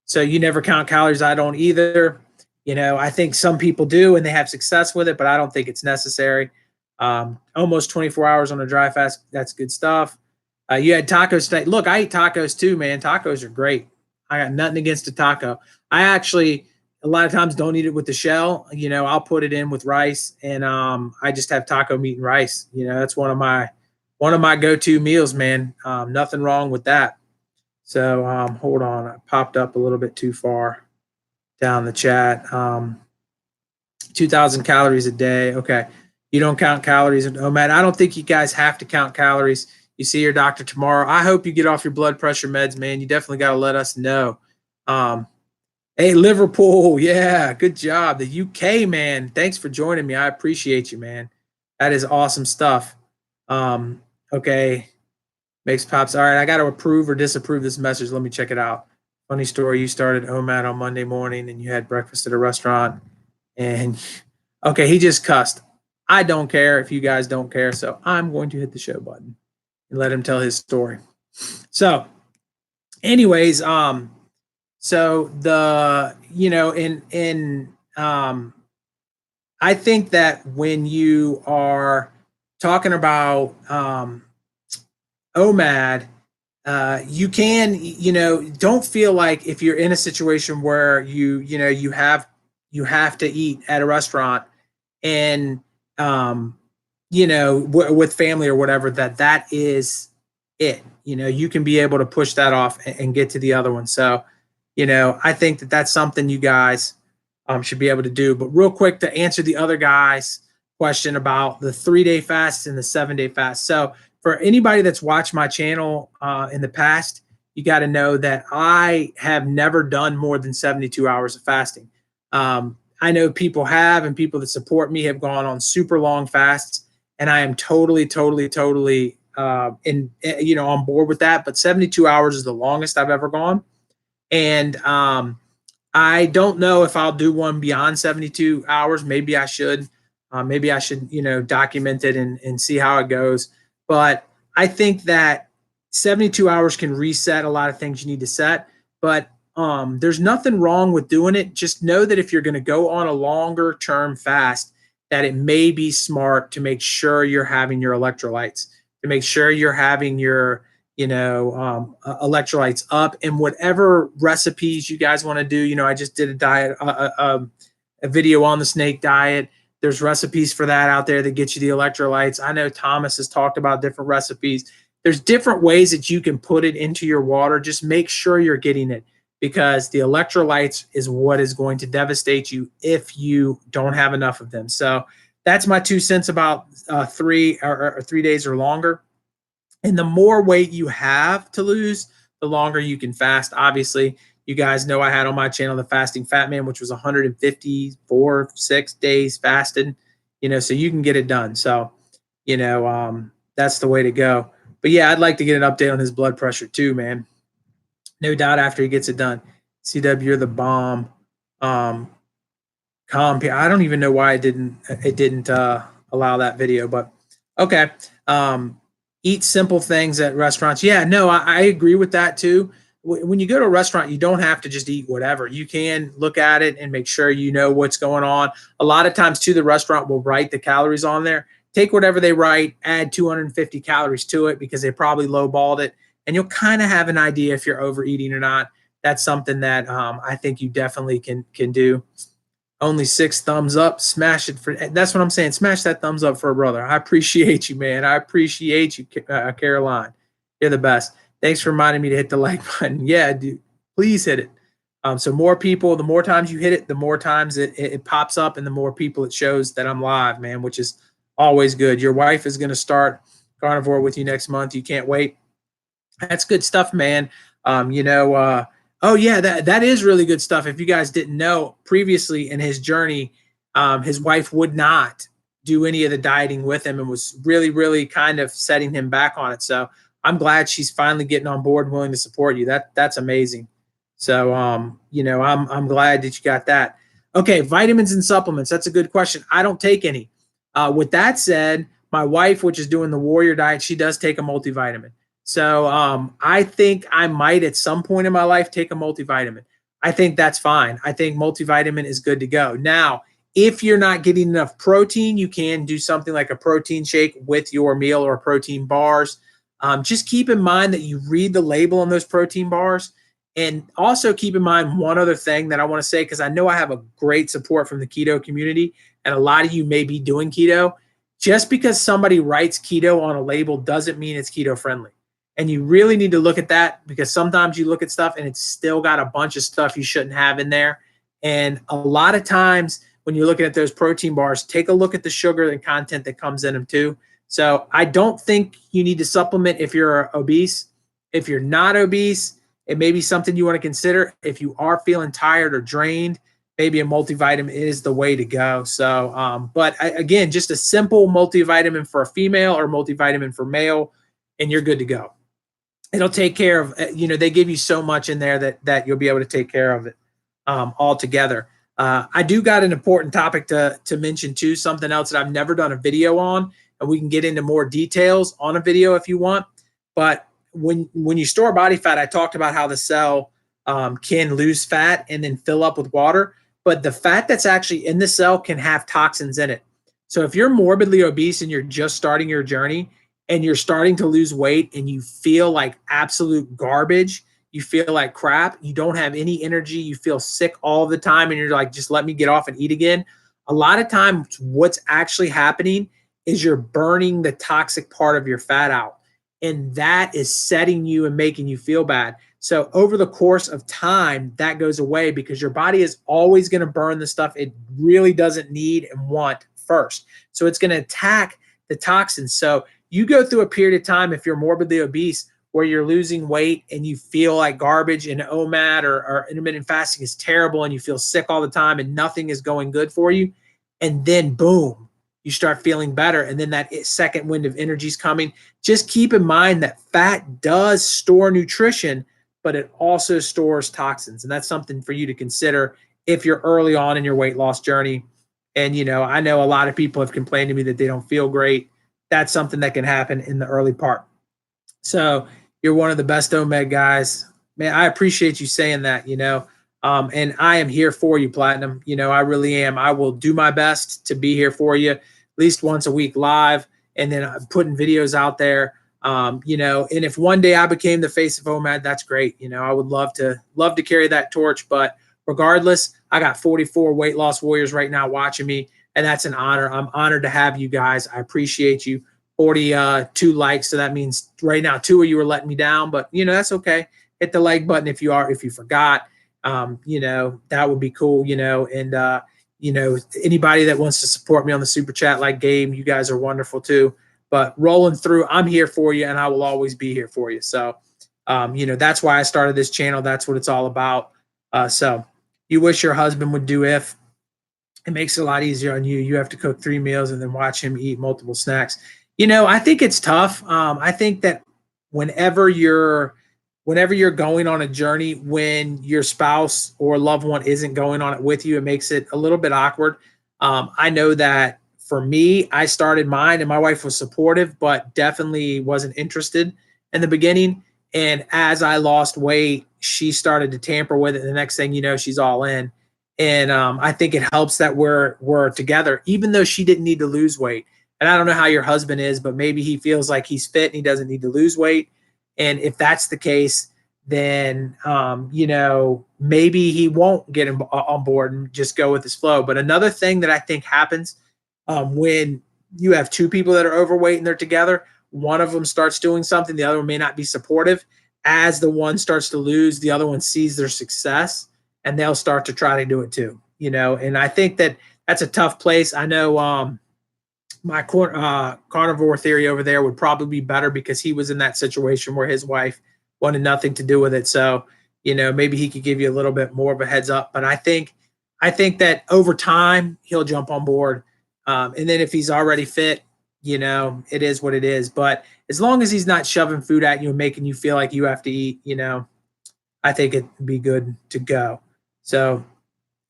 Speaker 1: So you never count calories. I don't either. I think some people do and they have success with it, but I don't think it's necessary. Almost 24 hours on a dry fast. That's good stuff. You had tacos today. Look, I eat tacos too, man. Tacos are great. I got nothing against a taco. I actually, a lot of times, don't eat it with the shell. I'll put it in with rice, and I just have taco meat and rice. That's one of my go-to meals, man. Nothing wrong with that. So hold on, I popped up a little bit too far down the chat. 2,000 calories a day. Okay, you don't count calories. Oh man, I don't think you guys have to count calories. You see your doctor tomorrow. I hope you get off your blood pressure meds, man. You definitely got to let us know. Hey, Liverpool. Yeah, good job. The UK, man. Thanks for joining me. I appreciate you, man. That is awesome stuff. Okay. Makes pops. All right, I got to approve or disapprove this message. Let me check it out. Funny story. You started OMAD on Monday morning and you had breakfast at a restaurant. And, okay, he just cussed. I don't care if you guys don't care. So I'm going to hit the show button and let him tell his story. So, anyways, so the, I think that when you are talking about OMAD, you can, don't feel like if you're in a situation where you have to eat at a restaurant and, with family or whatever, that is it. You can be able to push that off and get to the other one. So, I think that that's something you guys should be able to do. But real quick, to answer the other guy's question about the 3-day fast and the 7-day fast. So for anybody that's watched my channel in the past, you got to know that I have never done more than 72 hours of fasting. I know people have, and people that support me have gone on super long fasts, and I am totally on board with that. But 72 hours is the longest I've ever gone. And I don't know if I'll do one beyond 72 hours. Maybe I should. Document it and see how it goes. But I think that 72 hours can reset a lot of things you need to set. But there's nothing wrong with doing it. Just know that if you're going to go on a longer term fast, that it may be smart to make sure you're having your electrolytes, to make sure you're having your electrolytes up, and whatever recipes you guys want to do. I just did a diet, a video on the snake diet. There's recipes for that out there that get you the electrolytes. I know Thomas has talked about different recipes. There's different ways that you can put it into your water. Just make sure you're getting it, because the electrolytes is what is going to devastate you if you don't have enough of them. So that's my 2 cents about 3 days or longer. And the more weight you have to lose, the longer you can fast. Obviously, you guys know I had on my channel the Fasting Fat Man, which was 6 days fasted, so you can get it done. So, that's the way to go. But yeah, I'd like to get an update on his blood pressure too, man. No doubt after he gets it done. CW, you're the bomb. I don't even know why it didn't allow that video, but okay. Eat simple things at restaurants. Yeah, no, I agree with that too. When you go to a restaurant, you don't have to just eat whatever. You can look at it and make sure you know what's going on. A lot of times too, the restaurant will write the calories on there. Take whatever they write, add 250 calories to it because they probably lowballed it, and you'll kind of have an idea if you're overeating or not. that's something that I think you definitely can do. Only 6 thumbs up. Smash it for. That's what I'm saying. Smash that thumbs up for a brother. I appreciate you, man. I appreciate you, Caroline. You're the best. Thanks for reminding me to hit the like button. Yeah, dude. Please hit it. So more people, the more times you hit it, the more times it pops up, and the more people it shows that I'm live, man, which is always good. Your wife is going to start carnivore with you next month. You can't wait. That's good stuff, man. Oh yeah, that is really good stuff. If you guys didn't know, previously in his journey, his wife would not do any of the dieting with him and was really, really kind of setting him back on it. So I'm glad she's finally getting on board and willing to support you. That's amazing. So I'm glad that you got that. Okay, vitamins and supplements. That's a good question. I don't take any. With that said, my wife, which is doing the warrior diet, she does take a multivitamin. So I think I might at some point in my life take a multivitamin. I think that's fine. I think multivitamin is good to go. Now, if you're not getting enough protein, you can do something like a protein shake with your meal or protein bars. Just keep in mind that you read the label on those protein bars. And also keep in mind one other thing that I want to say, because I know I have a great support from the keto community, and a lot of you may be doing keto. Just because somebody writes keto on a label doesn't mean it's keto friendly. And you really need to look at that, because sometimes you look at stuff and it's still got a bunch of stuff you shouldn't have in there. And a lot of times when you're looking at those protein bars, take a look at the sugar and content that comes in them too. So I don't think you need to supplement if you're obese. If you're not obese, it may be something you want to consider. If you are feeling tired or drained, maybe a multivitamin is the way to go. So, again, just a simple multivitamin for a female or multivitamin for male, and you're good to go. It'll take care of, they give you so much in there that you'll be able to take care of it all together. I do got an important topic to mention too, something else that I've never done a video on, and we can get into more details on a video if you want. But when you store body fat, I talked about how the cell can lose fat and then fill up with water, but the fat that's actually in the cell can have toxins in it. So if you're morbidly obese and you're just starting your journey and you're starting to lose weight and you feel like absolute garbage, you feel like crap, you don't have any energy, you feel sick all the time, and you're like, just let me get off and eat again. A lot of times what's actually happening is you're burning the toxic part of your fat out. And that is setting you and making you feel bad. So over the course of time, that goes away, because your body is always going to burn the stuff it really doesn't need and want first. So it's going to attack the toxins. So you go through a period of time, if you're morbidly obese, where you're losing weight and you feel like garbage, and OMAD or intermittent fasting is terrible, and you feel sick all the time and nothing is going good for you. And then boom, you start feeling better. And then that second wind of energy is coming. Just keep in mind that fat does store nutrition, but it also stores toxins. And that's something for you to consider if you're early on in your weight loss journey. And, I know a lot of people have complained to me that they don't feel great. That's something that can happen in the early part. So you're one of the best OMEG guys. Man, I appreciate you saying that, and I am here for you, Platinum. I really am. I will do my best to be here for you at least once a week live, and then I'm putting videos out there. And if one day I became the face of OMAD, that's great. I would love to carry that torch. But regardless, I got 44 weight loss warriors right now watching me, and that's an honor. I'm honored to have you guys. I appreciate you. 42 likes, so that means right now 2 of you are letting me down, but that's okay. Hit the like button if you forgot. That would be cool. And anybody that wants to support me on the super chat, like Gabe, you guys are wonderful too. But rolling through, I'm here for you, and I will always be here for you. So that's why I started this channel. That's what it's all about. So you wish your husband would do if. It makes it a lot easier on you. You have to cook 3 meals and then watch him eat multiple snacks. I think it's tough. I think that whenever you're going on a journey, when your spouse or loved one isn't going on it with you, it makes it a little bit awkward. I know that for me, I started mine and my wife was supportive, but definitely wasn't interested in the beginning. And as I lost weight, she started to tamper with it. And the next thing you know, she's all in. And I think it helps that we're together, even though she didn't need to lose weight. And I don't know how your husband is, but maybe he feels like he's fit and he doesn't need to lose weight. And if that's the case, then maybe he won't get on board and just go with his flow. But another thing that I think happens when you have two people that are overweight and they're together, one of them starts doing something, the other one may not be supportive. As the one starts to lose, the other one sees their success and they'll start to try to do it too. And I think that that's a tough place. I know my carnivore theory over there would probably be better because he was in that situation where his wife wanted nothing to do with it. So, maybe he could give you a little bit more of a heads up. But I think that over time he'll jump on board. And then if he's already fit, it is what it is. But as long as he's not shoving food at you and making you feel like you have to eat, I think it'd be good to go. So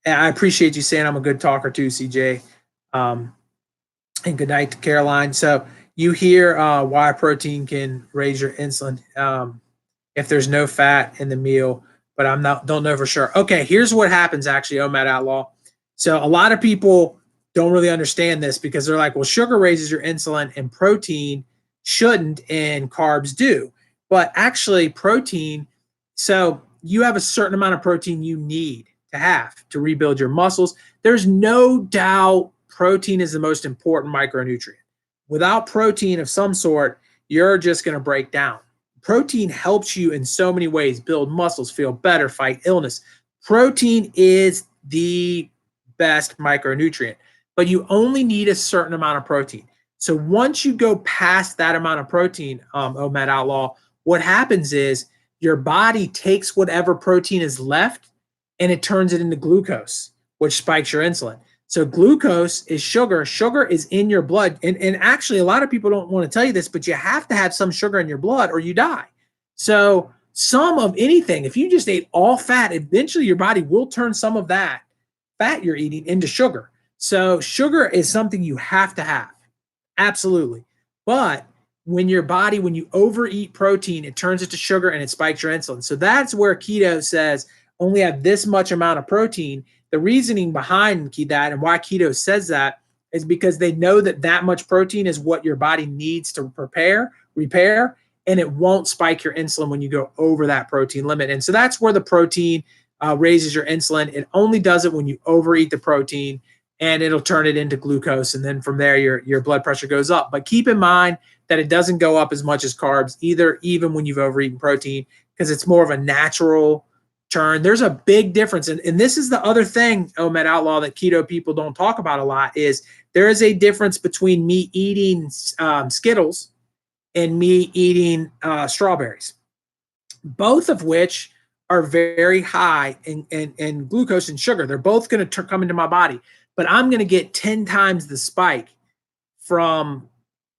Speaker 1: I appreciate you saying I'm a good talker too, CJ. And good night to Caroline. So you hear why protein can raise your insulin if there's no fat in the meal, but don't know for sure. Okay, here's what happens actually, OMAD Outlaw. So a lot of people don't really understand this because they're like, well, sugar raises your insulin and protein shouldn't and carbs do. But actually protein, so you have a certain amount of protein you need to have to rebuild your muscles. There's no doubt protein is the most important micronutrient. Without protein of some sort, you're just going to break down. Protein helps you in so many ways: build muscles, feel better, fight illness. Protein is the best micronutrient, but you only need a certain amount of protein. So once you go past that amount of protein, OMAD Outlaw, what happens is your body takes whatever protein is left and it turns it into glucose, which spikes your insulin. So glucose is sugar. Sugar is in your blood. And actually, a lot of people don't want to tell you this, but you have to have some sugar in your blood or you die. So some of anything, if you just ate all fat, eventually your body will turn some of that fat you're eating into sugar. So sugar is something you have to have. Absolutely. But when you overeat protein, it turns it to sugar and it spikes your insulin. So that's where keto says only have this much amount of protein. The reasoning behind that and why keto says that is because they know that much protein is what your body needs to repair, and it won't spike your insulin when you go over that protein limit. And so that's where the protein raises your insulin. It only does it when you overeat the protein, and it'll turn it into glucose. And then from there, your blood pressure goes up. But keep in mind that it doesn't go up as much as carbs either, even when you've overeaten protein, because it's more of a natural turn. There's a big difference. And this is the other thing, OMAD Outlaw, that keto people don't talk about a lot is there is a difference between me eating Skittles and me eating strawberries, both of which are very high in glucose and sugar. They're both going to come into my body, but I'm going to get 10 times the spike from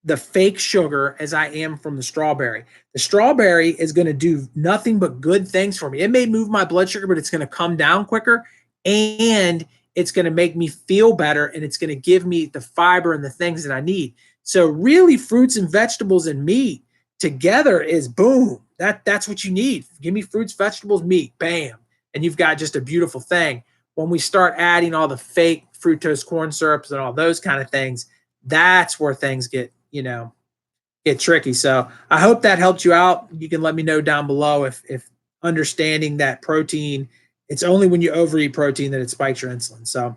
Speaker 1: the fake sugar as I am from the strawberry. The strawberry is going to do nothing but good things for me. It may move my blood sugar, but it's going to come down quicker, and it's going to make me feel better, and it's going to give me the fiber and the things that I need. So really, fruits and vegetables and meat together is boom. That's what you need. Give me fruits, vegetables, meat, bam. And you've got just a beautiful thing. When we start adding all the fake fructose corn syrups and all those kind of things, that's where things get tricky. So I hope that helped you out. You can let me know down below if understanding that protein, it's only when you overeat protein that it spikes your insulin. So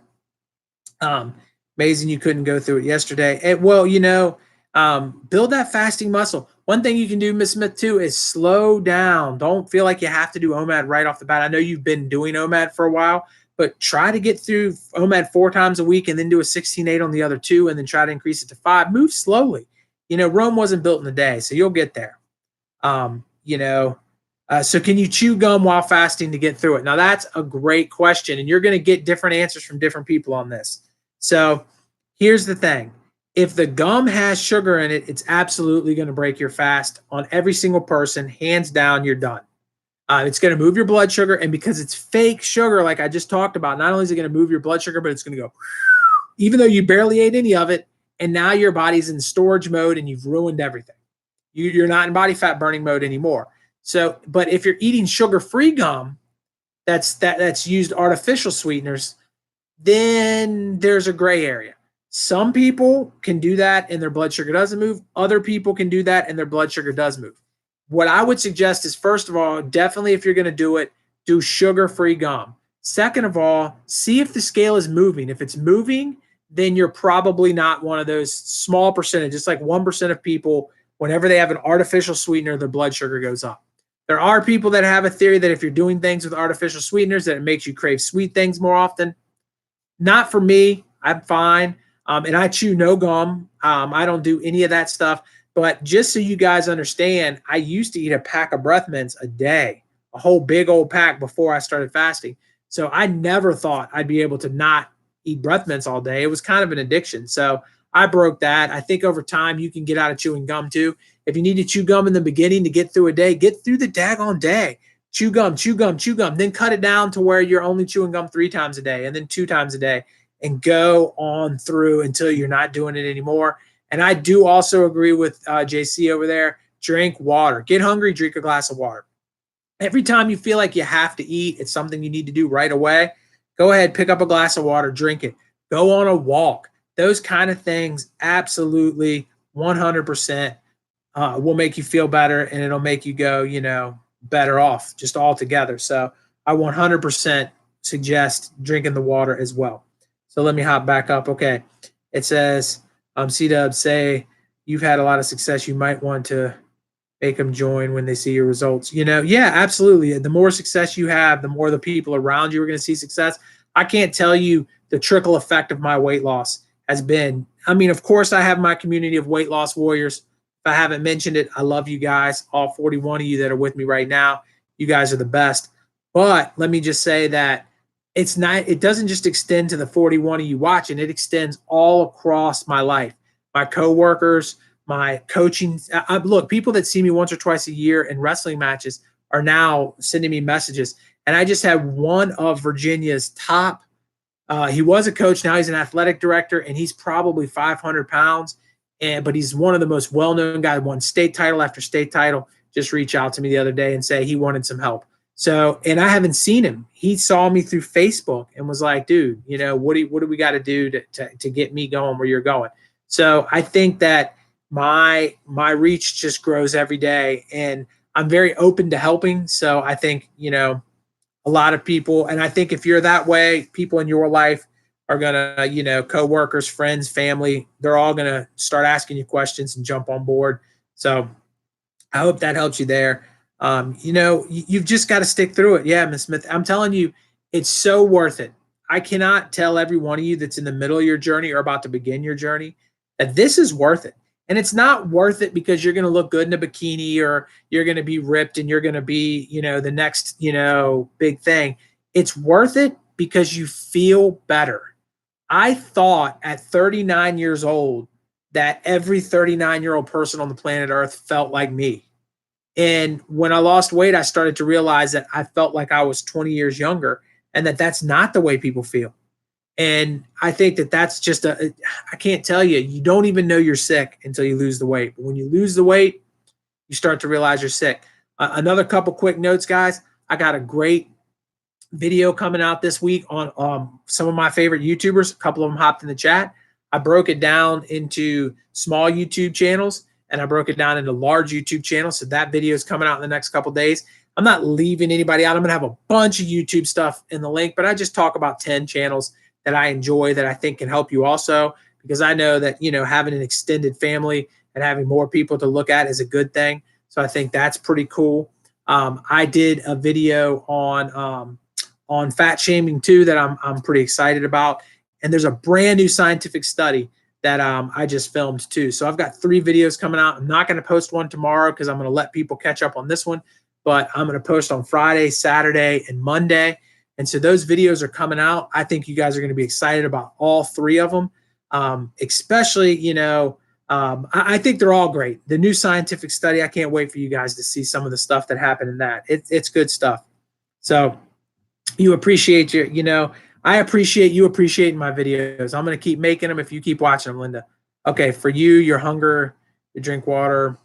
Speaker 1: amazing you couldn't go through it yesterday. Build that fasting muscle. One thing you can do, Ms. Smith, too, is slow down. Don't feel like you have to do OMAD right off the bat. I know you've been doing OMAD for a while, but try to get through OMAD 4 times a week and then do a 16-8 on the other 2 and then try to increase it to 5. Move slowly. Rome wasn't built in a day, so you'll get there. So can you chew gum while fasting to get through it? Now, that's a great question, and you're going to get different answers from different people on this. So here's the thing. If the gum has sugar in it, it's absolutely going to break your fast on every single person. Hands down, you're done. It's going to move your blood sugar, and because it's fake sugar, like I just talked about, not only is it going to move your blood sugar, but it's going to go, even though you barely ate any of it, and now your body's in storage mode and you've ruined everything. You're not in body fat burning mode anymore. So, but if you're eating sugar-free gum that's used artificial sweeteners, then there's a gray area. Some people can do that and their blood sugar doesn't move. Other people can do that and their blood sugar does move. what I would suggest is, first of all, definitely if you're going to do it, do sugar-free gum. Second of all, see if the scale is moving. If it's moving, then you're probably not one of those small percentage. It's like 1% of people, whenever they have an artificial sweetener, their blood sugar goes up. There are people that have a theory that if you're doing things with artificial sweeteners, that it makes you crave sweet things more often. Not for me. I'm fine. And I chew no gum. I don't do any of that stuff. But just so you guys understand, I used to eat a pack of breath mints a day, a whole big old pack before I started fasting. So I never thought I'd be able to not eat breath mints all day. It was kind of an addiction. So I broke that. I think over time you can get out of chewing gum too. If you need to chew gum in the beginning to get through a day, get through the daggone day. Chew gum, chew gum, chew gum. Then cut it down to where you're only chewing gum 3 times a day and then 2 times a day, and go on through until you're not doing it anymore. And I do also agree with JC over there. Drink water. Get hungry, drink a glass of water. Every time you feel like you have to eat, it's something you need to do right away, go ahead, pick up a glass of water, drink it. Go on a walk. Those kind of things absolutely 100% will make you feel better, and it'll make you go, better off just altogether. So I 100% suggest drinking the water as well. So let me hop back up. Okay. It says, C-Dub, say you've had a lot of success. You might want to make them join when they see your results. Yeah, absolutely. The more success you have, the more the people around you are going to see success. I can't tell you the trickle effect of my weight loss has been. I mean, of course, I have my community of weight loss warriors. If I haven't mentioned it, I love you guys, all 41 of you that are with me right now. You guys are the best. But let me just say that it doesn't just extend to the 41 of you watching. It extends all across my life. My coworkers, my coaching. Look, people that see me once or twice a year in wrestling matches are now sending me messages. And I just had one of Virginia's top. He was a coach. Now he's an athletic director, and he's probably 500 pounds. But he's one of the most well-known guys, won state title after state title. Just reached out to me the other day and say he wanted some help. So, and I haven't seen him. He saw me through Facebook and was like, dude, what do we got to do to get me going where you're going? So I think that my reach just grows every day, and I'm very open to helping. So I think, a lot of people, and I think if you're that way, people in your life are going to, coworkers, friends, family, they're all going to start asking you questions and jump on board. So I hope that helps you there. You've just got to stick through it. Yeah, Ms. Smith, I'm telling you, it's so worth it. I cannot tell every one of you that's in the middle of your journey or about to begin your journey that this is worth it. And it's not worth it because you're going to look good in a bikini or you're going to be ripped and you're going to be, the next, big thing. It's worth it because you feel better. I thought at 39 years old that every 39-year-old person on the planet Earth felt like me. And when I lost weight, I started to realize that I felt like I was 20 years younger, and that's not the way people feel. And I think that's just I can't tell you, you don't even know you're sick until you lose the weight. But when you lose the weight, you start to realize you're sick. Another couple quick notes, guys. I got a great video coming out this week on some of my favorite YouTubers. A couple of them hopped in the chat. I broke it down into small YouTube channels, and I broke it down into large YouTube channels. So that video is coming out in the next couple of days. I'm not leaving anybody out. I'm going to have a bunch of YouTube stuff in the link, but I just talk about 10 channels that I enjoy that I think can help you also, because I know that, having an extended family and having more people to look at is a good thing. So I think that's pretty cool. I did a video on fat shaming too that I'm pretty excited about. And there's a brand new scientific study that I just filmed too. So I've got 3 videos coming out. I'm not going to post one tomorrow because I'm going to let people catch up on this one, but I'm going to post on Friday, Saturday, and Monday. And so those videos are coming out. I think you guys are going to be excited about all 3 of them, especially, I think they're all great. The new scientific study, I can't wait for you guys to see some of the stuff that happened in that. It's good stuff. So you appreciate I appreciate you appreciating my videos. I'm going to keep making them if you keep watching them, Linda. Okay, for you, your hunger, you drink water,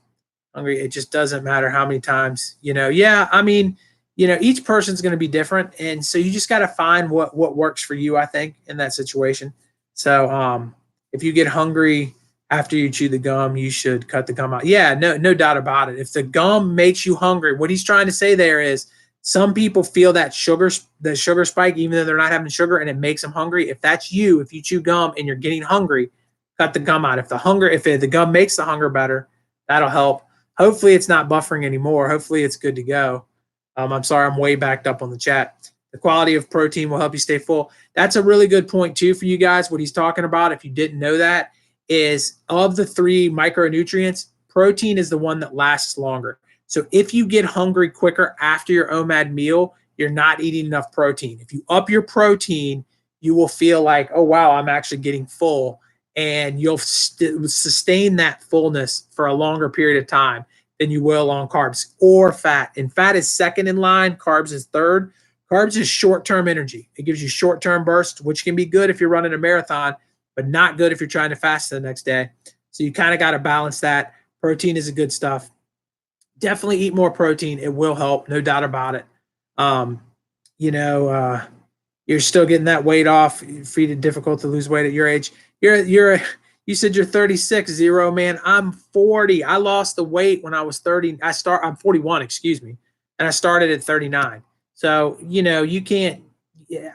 Speaker 1: hungry, it just doesn't matter how many times, yeah, I mean, each person's going to be different. And so you just got to find what works for you, I think, in that situation. So if you get hungry, After you chew the gum, you should cut the gum out. Yeah, no doubt about it. If the gum makes you hungry, what he's trying to say there is some people feel that sugar spike, even though they're not having sugar, and it makes them hungry. If that's you, if you chew gum and you're getting hungry, cut the gum out. If the gum makes the hunger better, that'll help. Hopefully, it's not buffering anymore. Hopefully, it's good to go. I'm sorry, I'm way backed up on the chat. The quality of protein will help you stay full. That's a really good point too for you guys. What he's talking about, if you didn't know that, is of the three micronutrients, protein is the one that lasts longer. So if you get hungry quicker after your OMAD meal, you're not eating enough protein. If you up your protein, you will feel like, oh, wow, I'm actually getting full. And you'll sustain that fullness for a longer period of time than you will on carbs or fat. And fat is second in line, carbs is third. Carbs is short-term energy. It gives you short-term bursts, which can be good if you're running a marathon, but not good if you're trying to fast the next day. So you kind of got to balance that. Protein is a good stuff. Definitely eat more protein. It will help, no doubt about it. Um, you know, you're still getting that weight off. It's difficult to lose weight at your age. You said you're 36, Zero, man. I'm 40. I lost the weight when I was 30. I'm 41, excuse me. And I started at 39. So, you can't,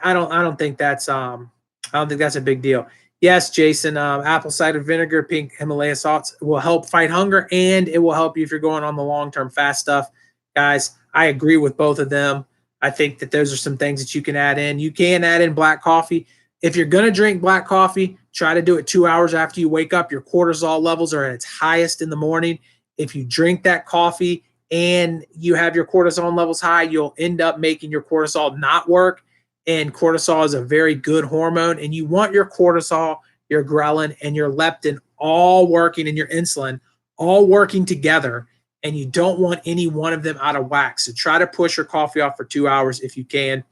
Speaker 1: I don't think that's a big deal. Yes, Jason, apple cider vinegar, pink Himalaya salts will help fight hunger, and it will help you if you're going on the long-term fast stuff. Guys, I agree with both of them. I think that those are some things that you can add in. You can add in black coffee. If you're going to drink black coffee, try to do it 2 hours after you wake up. Your cortisol levels are at its highest in the morning. If you drink that coffee and you have your cortisol levels high, you'll end up making your cortisol not work. And cortisol is a very good hormone. And you want your cortisol, your ghrelin, and your leptin all working, and your insulin all working together. And you don't want any one of them out of whack. So try to push your coffee off for 2 hours if you can.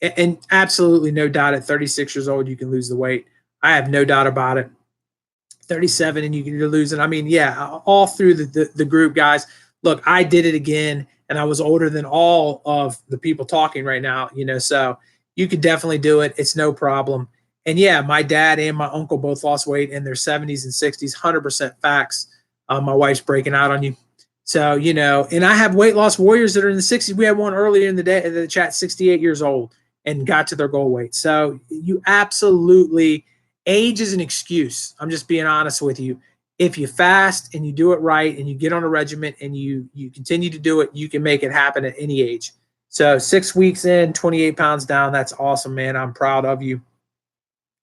Speaker 1: And absolutely no doubt at 36 years old, you can lose the weight. I have no doubt about it. 37 and you're losing. I mean, yeah, all through the group, guys. Look, I did it again, and I was older than all of the people talking right now, so you could definitely do it. It's no problem. And yeah, my dad and my uncle both lost weight in their 70s and 60s, 100% facts. My wife's breaking out on you. So, and I have weight loss warriors that are in the 60s. We had one earlier in the day in the chat, 68 years old, and got to their goal weight. So you absolutely, age is an excuse. I'm just being honest with you. If you fast and you do it right and you get on a regimen and you continue to do it, you can make it happen at any age. So 6 weeks in, 28 pounds down. That's awesome, man. I'm proud of you.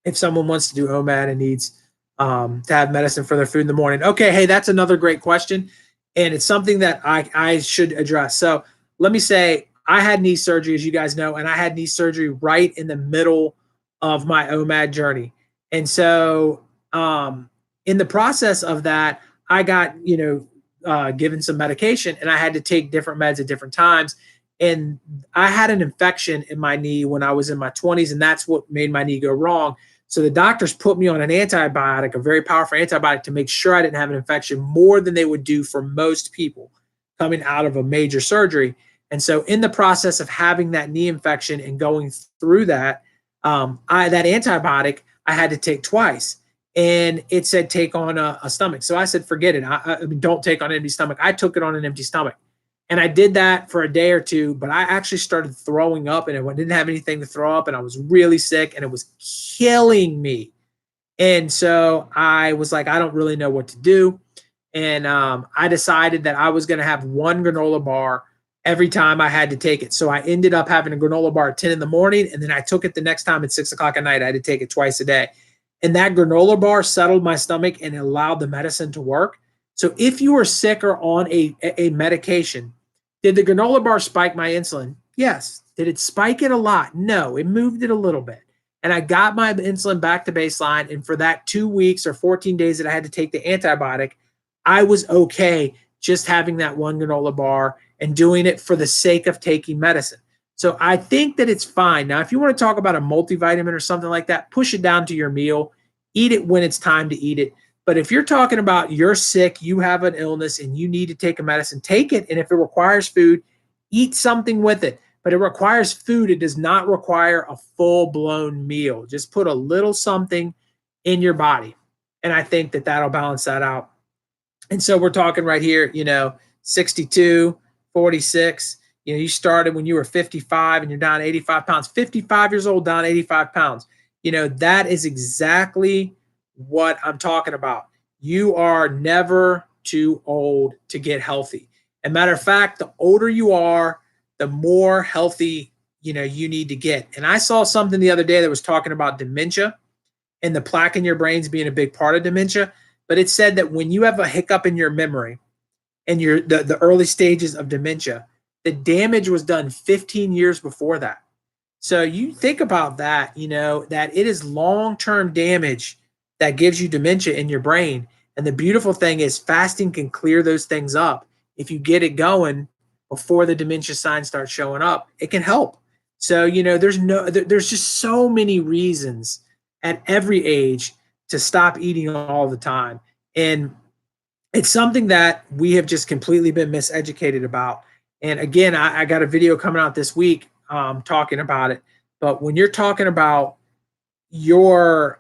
Speaker 1: If someone wants to do OMAD and needs to have medicine for their food in the morning. Okay, hey, that's another great question. And it's something that I should address. So let me say, I had knee surgery, as you guys know, and I had knee surgery right in the middle of my OMAD journey. And so in the process of that, I got, given some medication, and I had to take different meds at different times. And I had an infection in my knee when I was in my 20s, and that's what made my knee go wrong. So the doctors put me on an antibiotic, a very powerful antibiotic, to make sure I didn't have an infection, more than they would do for most people coming out of a major surgery. And so in the process of having that knee infection and going through that, that antibiotic I had to take twice. And it said take on a stomach. So I said, forget it. I mean, don't take on an empty stomach. I took it on an empty stomach. And I did that for a day or two, but I actually started throwing up, and I didn't have anything to throw up, and I was really sick, and it was killing me. And so I was like, I don't really know what to do. And I decided that I was going to have one granola bar every time I had to take it. So I ended up having a granola bar at 10 in the morning, and then I took it the next time at 6 o'clock at night. I had to take it twice a day. And that granola bar settled my stomach and allowed the medicine to work. So if you are sick or on a medication, did the granola bar spike my insulin? Yes. Did it spike it a lot? No, it moved it a little bit. And I got my insulin back to baseline. And for that 2 weeks or 14 days that I had to take the antibiotic, I was okay just having that one granola bar and doing it for the sake of taking medicine. So I think that it's fine. Now, if you want to talk about a multivitamin or something like that, push it down to your meal. Eat it when it's time to eat it. But if you're talking about you're sick, you have an illness, and you need to take a medicine, take it. And if it requires food, eat something with it. But it requires food. It does not require a full-blown meal. Just put a little something in your body. And I think that that'll balance that out. And so we're talking right here, 62, 46. You started when you were 55 and you're down 85 pounds, 55 years old, down 85 pounds. That is exactly what I'm talking about. You are never too old to get healthy. And matter of fact, the older you are, the more healthy, you need to get. And I saw something the other day that was talking about dementia and the plaque in your brains being a big part of dementia. But it said that when you have a hiccup in your memory and the early stages of dementia, the damage was done 15 years before that. So you think about that, that it is long-term damage that gives you dementia in your brain. And the beautiful thing is fasting can clear those things up. If you get it going before the dementia signs start showing up, it can help. So, there's just so many reasons at every age to stop eating all the time. And it's something that we have just completely been miseducated about. And again, I got a video coming out this week talking about it. But when you're talking about we're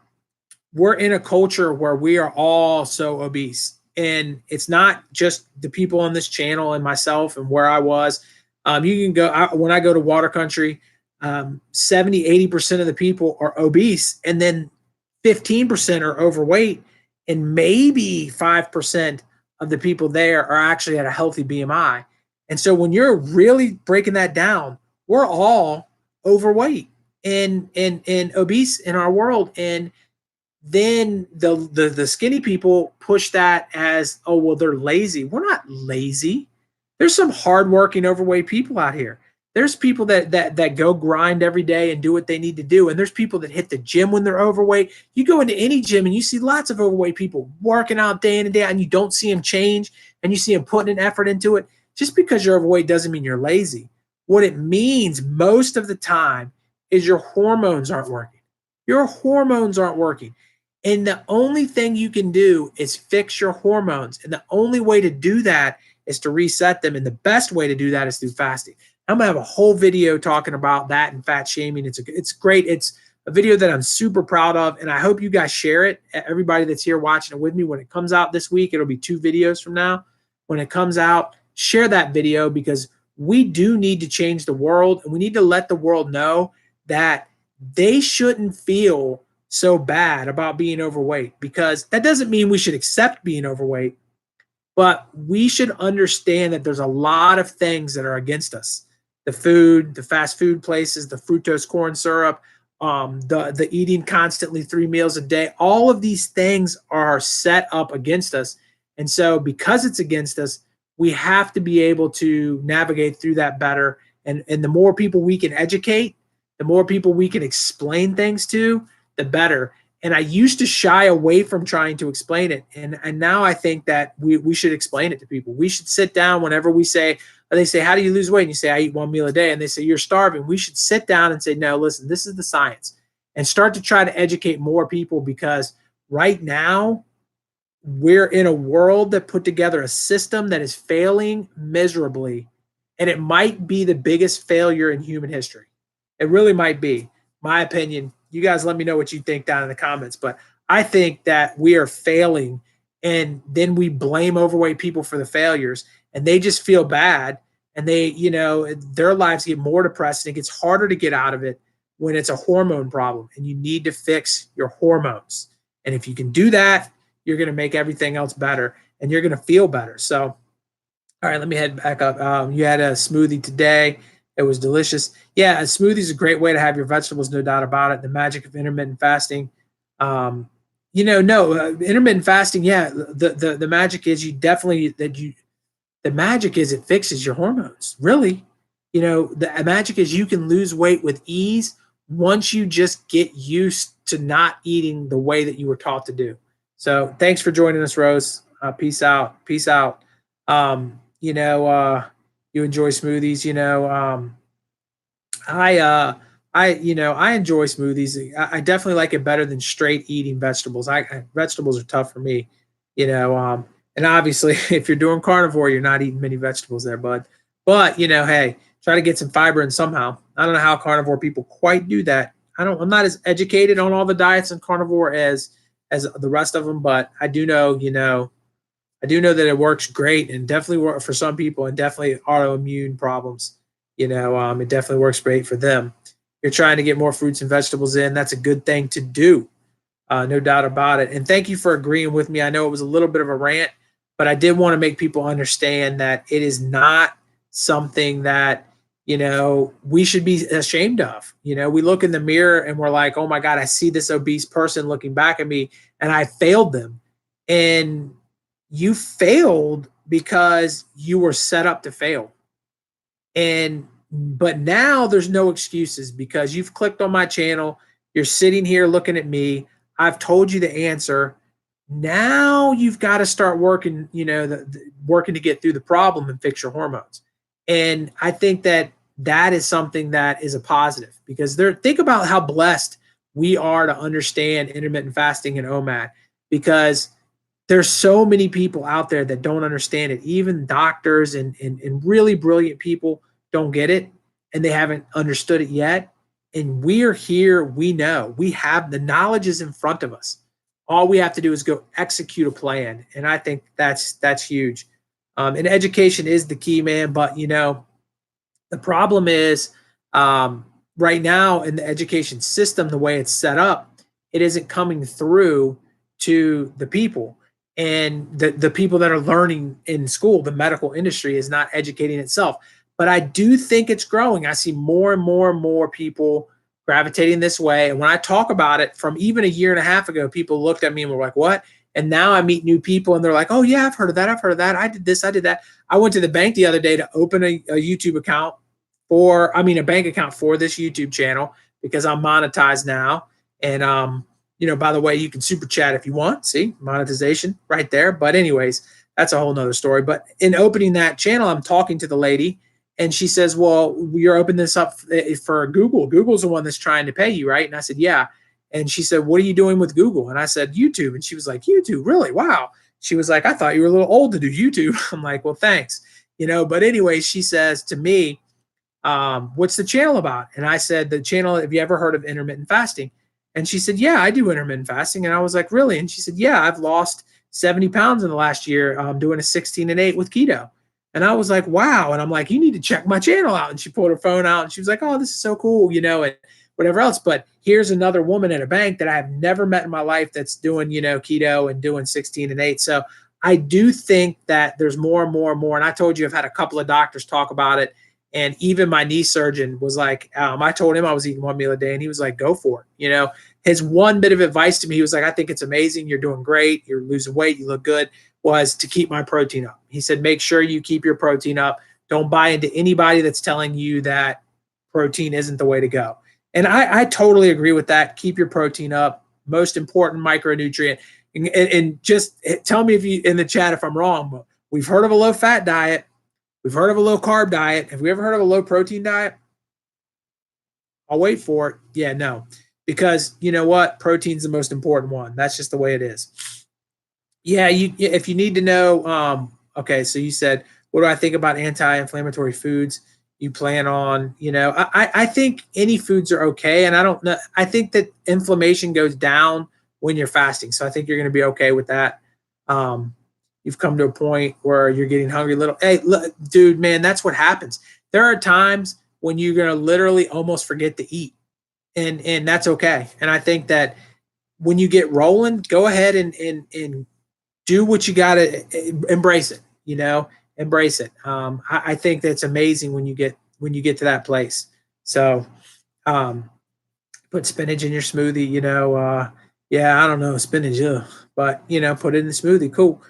Speaker 1: in a culture where we are all so obese. And it's not just the people on this channel and myself and where I was. You can go, when I go to water country, 70, 80% of the people are obese. And then 15% are overweight. And maybe 5% of the people there are actually at a healthy BMI. And so when you're really breaking that down, we're all overweight and obese in our world. And then the skinny people push that as, oh, well, they're lazy. We're not lazy. There's some hardworking overweight people out here. There's people that go grind every day and do what they need to do. And there's people that hit the gym when they're overweight. You go into any gym and you see lots of overweight people working out day in and day out, and you don't see them change, and you see them putting an effort into it. Just because you're overweight doesn't mean you're lazy. What it means most of the time is your hormones aren't working. Your hormones aren't working. And the only thing you can do is fix your hormones. And the only way to do that is to reset them. And the best way to do that is through fasting. I'm going to have a whole video talking about that and fat shaming. It's great. It's a video that I'm super proud of. And I hope you guys share it. Everybody that's here watching it with me, when it comes out this week, it'll be 2 videos from now. When it comes out, share that video, because we do need to change the world. And we need to let the world know that they shouldn't feel so bad about being overweight, because that doesn't mean we should accept being overweight, but we should understand that there's a lot of things that are against us. The food, the fast food places, the fructose corn syrup, the eating constantly 3 meals a day, all of these things are set up against us. And so because it's against us, we have to be able to navigate through that better. And the more people we can educate, the more people we can explain things to, the better. And I used to shy away from trying to explain it. And now I think that we should explain it to people. We should sit down whenever they say, how do you lose weight? And you say, I eat 1 meal a day. And they say, you're starving. We should sit down and say, no, listen, this is the science, and start to try to educate more people, because right now we're in a world that put together a system that is failing miserably. And it might be the biggest failure in human history. It really might be, my opinion. You guys let me know what you think down in the comments. But I think that we are failing, and then we blame overweight people for the failures, and they just feel bad, and their lives get more depressed, and it gets harder to get out of it when it's a hormone problem. And you need to fix your hormones. And if you can do that, you're going to make everything else better, and you're going to feel better. So, all right, let me head back up. You had a smoothie today. It was delicious. Yeah, a smoothie is a great way to have your vegetables, no doubt about it. The magic of intermittent fasting. Intermittent fasting, yeah, the magic is the magic is it fixes your hormones. Really, the magic is you can lose weight with ease once you just get used to not eating the way that you were taught to do. So thanks for joining us, Rose. Peace out. Peace out. You enjoy smoothies, I enjoy smoothies. I definitely like it better than straight eating vegetables. Vegetables are tough for me, and obviously if you're doing carnivore, you're not eating many vegetables there, bud. But, hey, try to get some fiber in somehow. I don't know how carnivore people quite do that. I'm not as educated on all the diets in carnivore as as the rest of them, but I do know, I do know that it works great and definitely work for some people, and definitely autoimmune problems. It definitely works great for them. You're trying to get more fruits and vegetables in. That's a good thing to do. No doubt about it. And thank you for agreeing with me. I know it was a little bit of a rant, but I did want to make people understand that it is not something that, we should be ashamed of. We look in the mirror and we're like, oh my God, I see this obese person looking back at me and I failed them. And you failed because you were set up to fail. But now there's no excuses because you've clicked on my channel. You're sitting here looking at me. I've told you the answer. Now you've got to start working, working to get through the problem and fix your hormones. And I think that is something that is a positive because think about how blessed we are to understand intermittent fasting and OMAD, because there's so many people out there that don't understand it. Even doctors and really brilliant people don't get it, and they haven't understood it yet. And we're here. We know we have the knowledge is in front of us. All we have to do is go execute a plan. And I think that's huge. And education is the key, man. But the problem is right now in the education system, the way it's set up, it isn't coming through to the people. And the people that are learning in school, the medical industry is not educating itself. But I do think it's growing. I see more and more and more people gravitating this way. And when I talk about it from even a year and a half ago, people looked at me and were like, what? And now I meet new people and they're like, oh yeah, I've heard of that. I've heard of that. I did this. I did that. I went to the bank the other day to open a YouTube account a bank account for this YouTube channel because I'm monetized now. And, by the way, you can super chat if you want. See, monetization right there. But anyways, that's a whole nother story. But in opening that channel, I'm talking to the lady and she says, well, you're opening this up for Google. Google's the one that's trying to pay you, right? And I said, yeah. And she said, what are you doing with Google? And I said, YouTube. And she was like, YouTube, really? Wow. She was like, I thought you were a little old to do YouTube. I'm like, well, thanks. But anyway, she says to me, what's the channel about? And I said, the channel, have you ever heard of intermittent fasting? And she said, yeah, I do intermittent fasting. And I was like, really? And she said, yeah, I've lost 70 pounds in the last year doing a 16 and 8 with keto. And I was like, wow. And I'm like, you need to check my channel out. And she pulled her phone out and she was like, oh, this is so cool, and whatever else. But here's another woman at a bank that I have never met in my life that's doing, keto and doing 16 and 8. So I do think that there's more and more and more. And I told you I've had a couple of doctors talk about it. And even my knee surgeon was like, I told him I was eating one meal a day and he was like, go for it. His one bit of advice to me, he was like, I think it's amazing. You're doing great. You're losing weight. You look good, was to keep my protein up. He said, make sure you keep your protein up. Don't buy into anybody that's telling you that protein isn't the way to go. And I totally agree with that. Keep your protein up. Most important micronutrient. And just tell me if you in the chat if I'm wrong, but we've heard of a low fat diet. We've heard of a low carb diet. Have we ever heard of a low protein diet? I'll wait for it. Yeah, no. Because you know what? Protein's the most important one. That's just the way it is. Yeah, if you need to know, okay, so you said, what do I think about anti-inflammatory foods? You plan on, I think any foods are okay. And I don't know. I think that inflammation goes down when you're fasting. So I think you're going to be okay with that. You've come to a point where you're getting hungry a little. Hey, look, dude, man, that's what happens. There are times when you're going to literally almost forget to eat. And that's okay. And I think that when you get rolling, go ahead and do what you got to embrace it, embrace it. I think that's amazing when you get to that place. So put spinach in your smoothie, yeah, I don't know, spinach, but put it in the smoothie. Cool.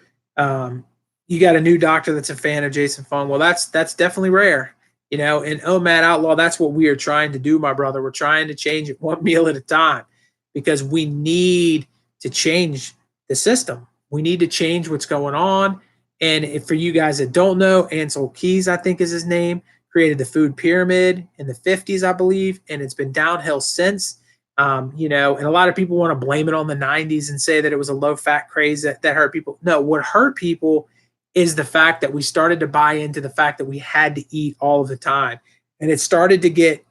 Speaker 1: You got a new doctor that's a fan of Jason Fung. Well, that's definitely rare, and OMAD Outlaw, that's what we are trying to do, my brother. We're trying to change it one meal at a time because we need to change the system. We need to change what's going on. And if, for you guys that don't know, Ansel Keys, I think is his name, created the food pyramid in the 50s, I believe, and it's been downhill since. And a lot of people want to blame it on the 90s and say that it was a low-fat craze that hurt people. No, what hurt people is the fact that we started to buy into the fact that we had to eat all of the time. And it started to get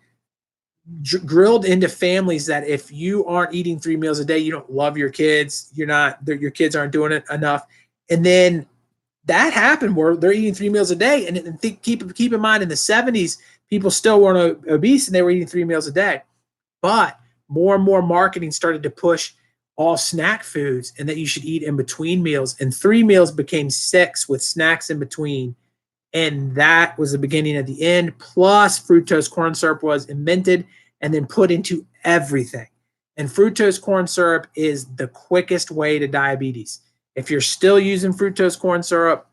Speaker 1: drilled into families that if you aren't eating 3 meals a day, you don't love your kids. Your kids aren't doing it enough. And then that happened where they're eating 3 meals a day. And keep in mind, in the 70s, people still weren't obese and they were eating 3 meals a day. But more and more marketing started to push all snack foods and that you should eat in between meals. And 3 meals became 6 with snacks in between. And that was the beginning of the end. Plus, fructose corn syrup was invented and then put into everything. And fructose corn syrup is the quickest way to diabetes. If you're still using fructose corn syrup,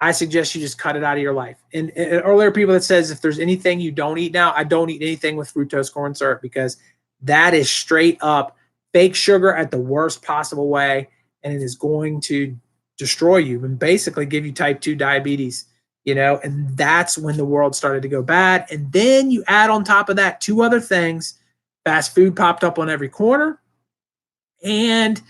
Speaker 1: I suggest you just cut it out of your life. And earlier, people that says if there's anything you don't eat now, I don't eat anything with fructose corn syrup because that is straight up fake sugar at the worst possible way, and it is going to destroy you and basically give you type 2 diabetes. And that's when the world started to go bad. And then you add on top of that 2 other things. Fast food popped up on every corner, and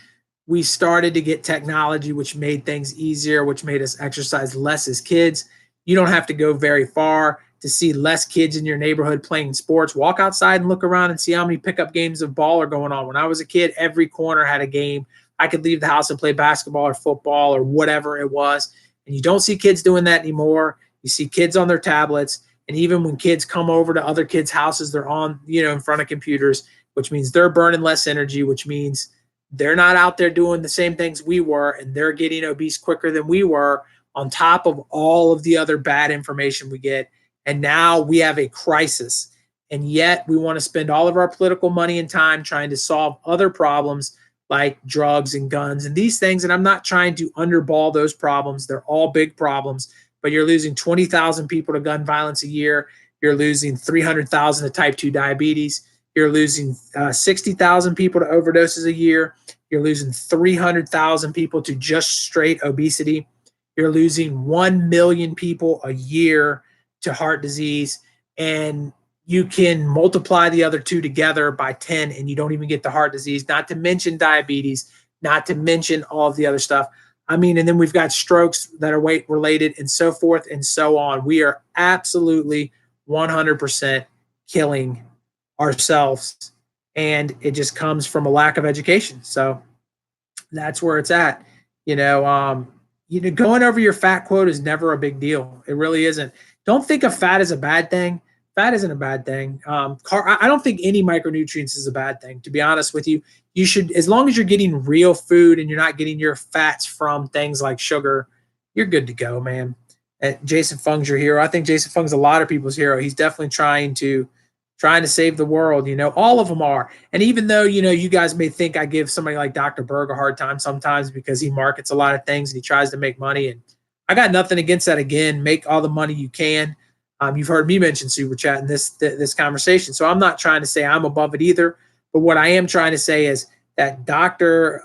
Speaker 1: we started to get technology, which made things easier, which made us exercise less as kids. You don't have to go very far to see less kids in your neighborhood playing sports. Walk outside and look around and see how many pickup games of ball are going on. When I was a kid, every corner had a game. I could leave the house and play basketball or football or whatever it was. And you don't see kids doing that anymore. You see kids on their tablets. And even when kids come over to other kids' houses, they're on, in front of computers, which means they're burning less energy, which means they're not out there doing the same things we were, and they're getting obese quicker than we were, on top of all of the other bad information we get. And now we have a crisis. And yet we want to spend all of our political money and time trying to solve other problems like drugs and guns and these things. And I'm not trying to underball those problems. They're all big problems, but you're losing 20,000 people to gun violence a year. You're losing 300,000 to type 2 diabetes. You're losing 60,000 people to overdoses a year. You're losing 300,000 people to just straight obesity. You're losing 1 million people a year to heart disease. And you can multiply the other 2 together by 10 and you don't even get the heart disease, not to mention diabetes, not to mention all of the other stuff. And then we've got strokes that are weight related and so forth and so on. We are absolutely 100% killing ourselves, and it just comes from a lack of education. So that's where it's at. Going over your fat quota is never a big deal. It really isn't. Don't think of fat as a bad thing. Fat isn't a bad thing. I don't think any micronutrients is a bad thing, to be honest with you. You should, as long as you're getting real food and you're not getting your fats from things like sugar, you're good to go, man. Jason Fung's your hero. I think Jason Fung's a lot of people's hero. He's definitely trying to save the world. All of them are. And even though, you guys may think I give somebody like Dr. Berg a hard time sometimes because he markets a lot of things and he tries to make money. And I got nothing against that. Again, make all the money you can. You've heard me mention Super Chat in this conversation. So I'm not trying to say I'm above it either. But what I am trying to say is that Dr.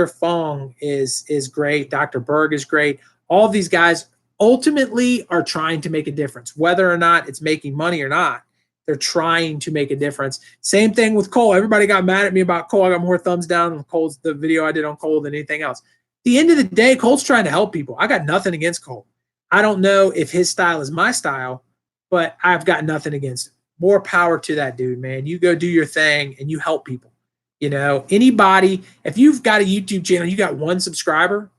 Speaker 1: Fung is great. Dr. Berg is great. All of these guys ultimately are trying to make a difference, whether or not it's making money or not. They're trying to make a difference. Same thing with Cole. Everybody got mad at me about Cole. I got more thumbs down on Cole's the video I did on Cole than anything else. At the end of the day, Cole's trying to help people. I got nothing against Cole. I don't know if his style is my style, but I've got nothing against him. More power to that dude, man. You go do your thing and you help people. Anybody, if you've got a YouTube channel, you got 1 subscriber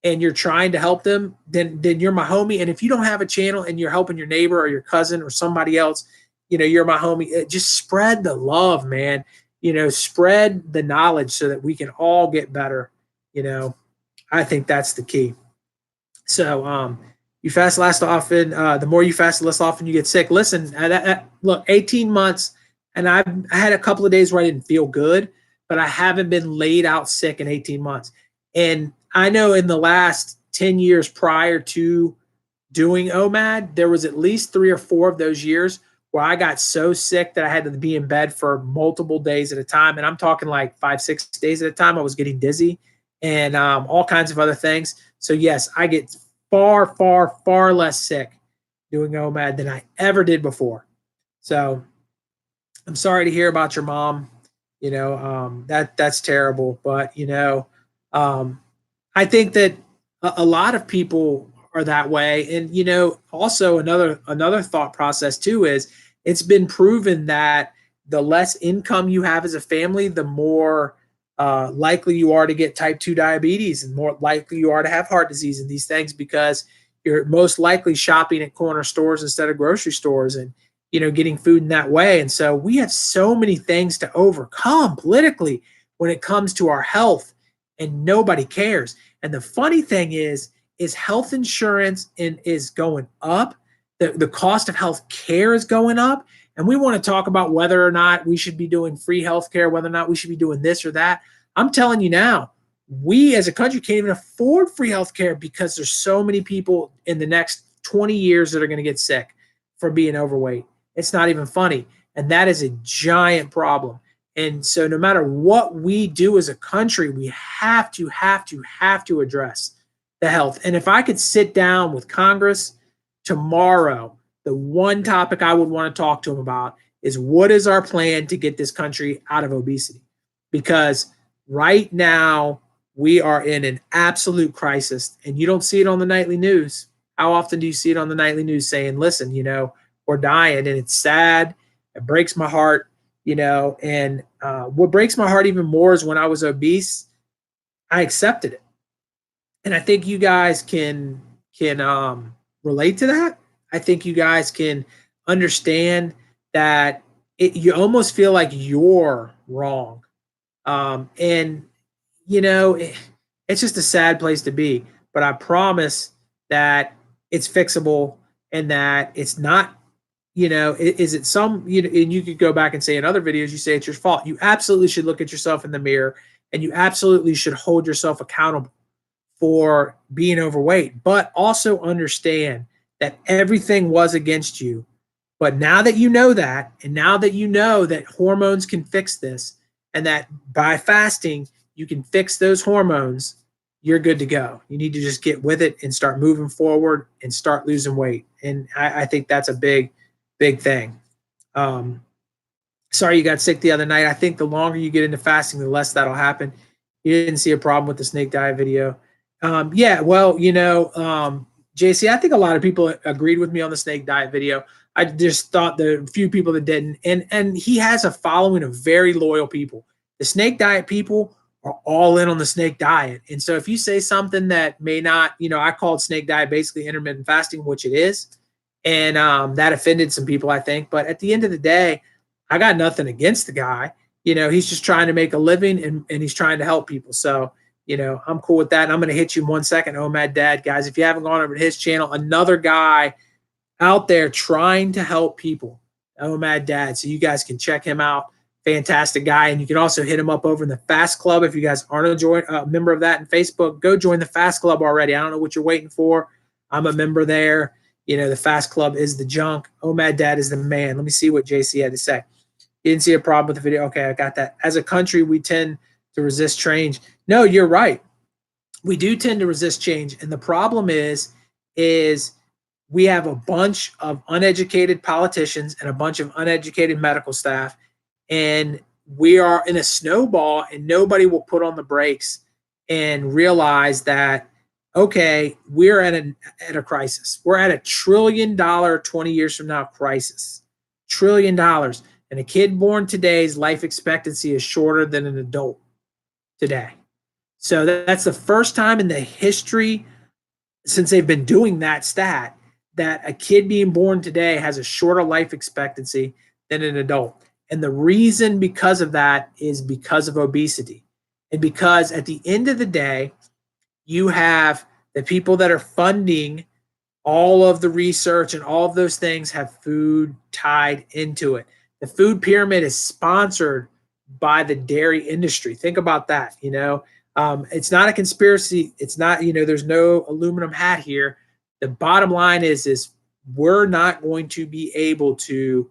Speaker 1: and you're trying to help them, then you're my homie. And if you don't have a channel and you're helping your neighbor or your cousin or somebody else, you're my homie. Just spread the love, man. Spread the knowledge so that we can all get better. I think that's the key. So, you fast less often. The more you fast, the less often you get sick. Listen, look, 18 months, and I had a couple of days where I didn't feel good, but I haven't been laid out sick in 18 months. And I know in the last 10 years prior to doing OMAD, there was at least 3 or 4 of those years where I got so sick that I had to be in bed for multiple days at a time. And I'm talking like 5-6 days at a time. I was getting dizzy and all kinds of other things. So yes, I get far, far, far less sick doing OMAD than I ever did before. So I'm sorry to hear about your mom. That's terrible. But, I think that a lot of people are that way. And, also another thought process too is it's been proven that the less income you have as a family, the more likely you are to get type 2 diabetes, and more likely you are to have heart disease and these things, because you're most likely shopping at corner stores instead of grocery stores, and getting food in that way. And so we have so many things to overcome politically when it comes to our health, and nobody cares. And the funny thing is health insurance is going up. The cost of health care is going up. And we want to talk about whether or not we should be doing free health care, whether or not we should be doing this or that. I'm telling you now, we as a country can't even afford free health care, because there's so many people in the next 20 years that are going to get sick from being overweight. It's not even funny. And that is a giant problem. And so no matter what we do as a country, we have to address the health. And if I could sit down with Congress tomorrow, the one topic I would want to talk to them about is, what is our plan to get this country out of obesity? Because right now we are in an absolute crisis, and you don't see it on the nightly news. How often do you see it on the nightly news saying, listen, we're dying? And it's sad. It breaks my heart, and what breaks my heart even more is when I was obese, I accepted it. And I think you guys can relate to that. I think you guys can understand that you almost feel like you're wrong. And, it's just a sad place to be. But I promise that it's fixable, and that it's not, is it some, and you could go back and say in other videos, you say it's your fault. You absolutely should look at yourself in the mirror, and you absolutely should hold yourself accountable for being overweight, but also understand that everything was against you. But now that you know that, and now that you know that hormones can fix this, and that by fasting you can fix those hormones, you're good to go. You need to just get with it and start moving forward and start losing weight. And I think that's a big thing. Sorry you got sick the other night. I think the longer you get into fasting, the less that'll happen. You didn't see a problem with the snake diet video. Yeah, well, JC, I think a lot of people agreed with me on the snake diet video. I just thought the few people that didn't, and he has a following of very loyal people. The snake diet people are all in on the snake diet. And so if you say something that may not, I called snake diet basically intermittent fasting, which it is. And that offended some people, I think. But at the end of the day, I got nothing against the guy. He's just trying to make a living, and he's trying to help people. So, I'm cool with that. And I'm going to hit you in 1 second, OMAD Dad. Guys, if you haven't gone over to his channel, another guy out there trying to help people, OMAD Dad. So you guys can check him out. Fantastic guy. And you can also hit him up over in the Fast Club. If you guys aren't a member of that in Facebook, go join the Fast Club already. I don't know what you're waiting for. I'm a member there. The Fast Club is the junk. OMAD Dad is the man. Let me see what JC had to say. You didn't see a problem with the video. Okay, I got that. As a country, we tend to resist change. No, you're right. We do tend to resist change. And the problem is we have a bunch of uneducated politicians and a bunch of uneducated medical staff, and we are in a snowball, and nobody will put on the brakes and realize that, okay, we're at a crisis. We're at $1 trillion 20 years from now crisis. $1 trillion. And a kid born today's life expectancy is shorter than an adult today. So that's the first time in the history since they've been doing that stat that a kid being born today has a shorter life expectancy than an adult. And the reason because of that is because of obesity. And because at the end of the day, you have the people that are funding all of the research and all of those things have food tied into it. The food pyramid is sponsored by the dairy industry. Think about that. It's not a conspiracy. It's not, there's no aluminum hat here. The bottom line is we're not going to be able to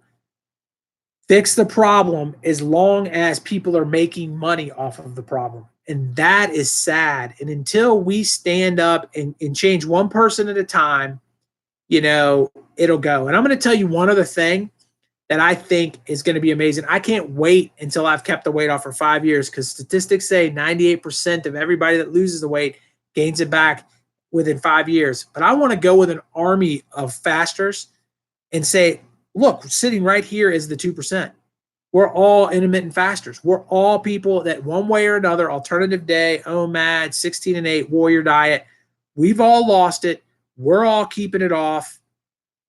Speaker 1: fix the problem as long as people are making money off of the problem. And that is sad. And until we stand up and change one person at a time, it'll go. And I'm going to tell you one other thing that I think is going to be amazing. I can't wait until I've kept the weight off for 5 years, because statistics say 98% of everybody that loses the weight gains it back within 5 years. But I want to go with an army of fasters and say, look, sitting right here is the 2%. We're all intermittent fasters. We're all people that one way or another, alternative day, OMAD, 16 and 8, warrior diet, we've all lost it. We're all keeping it off.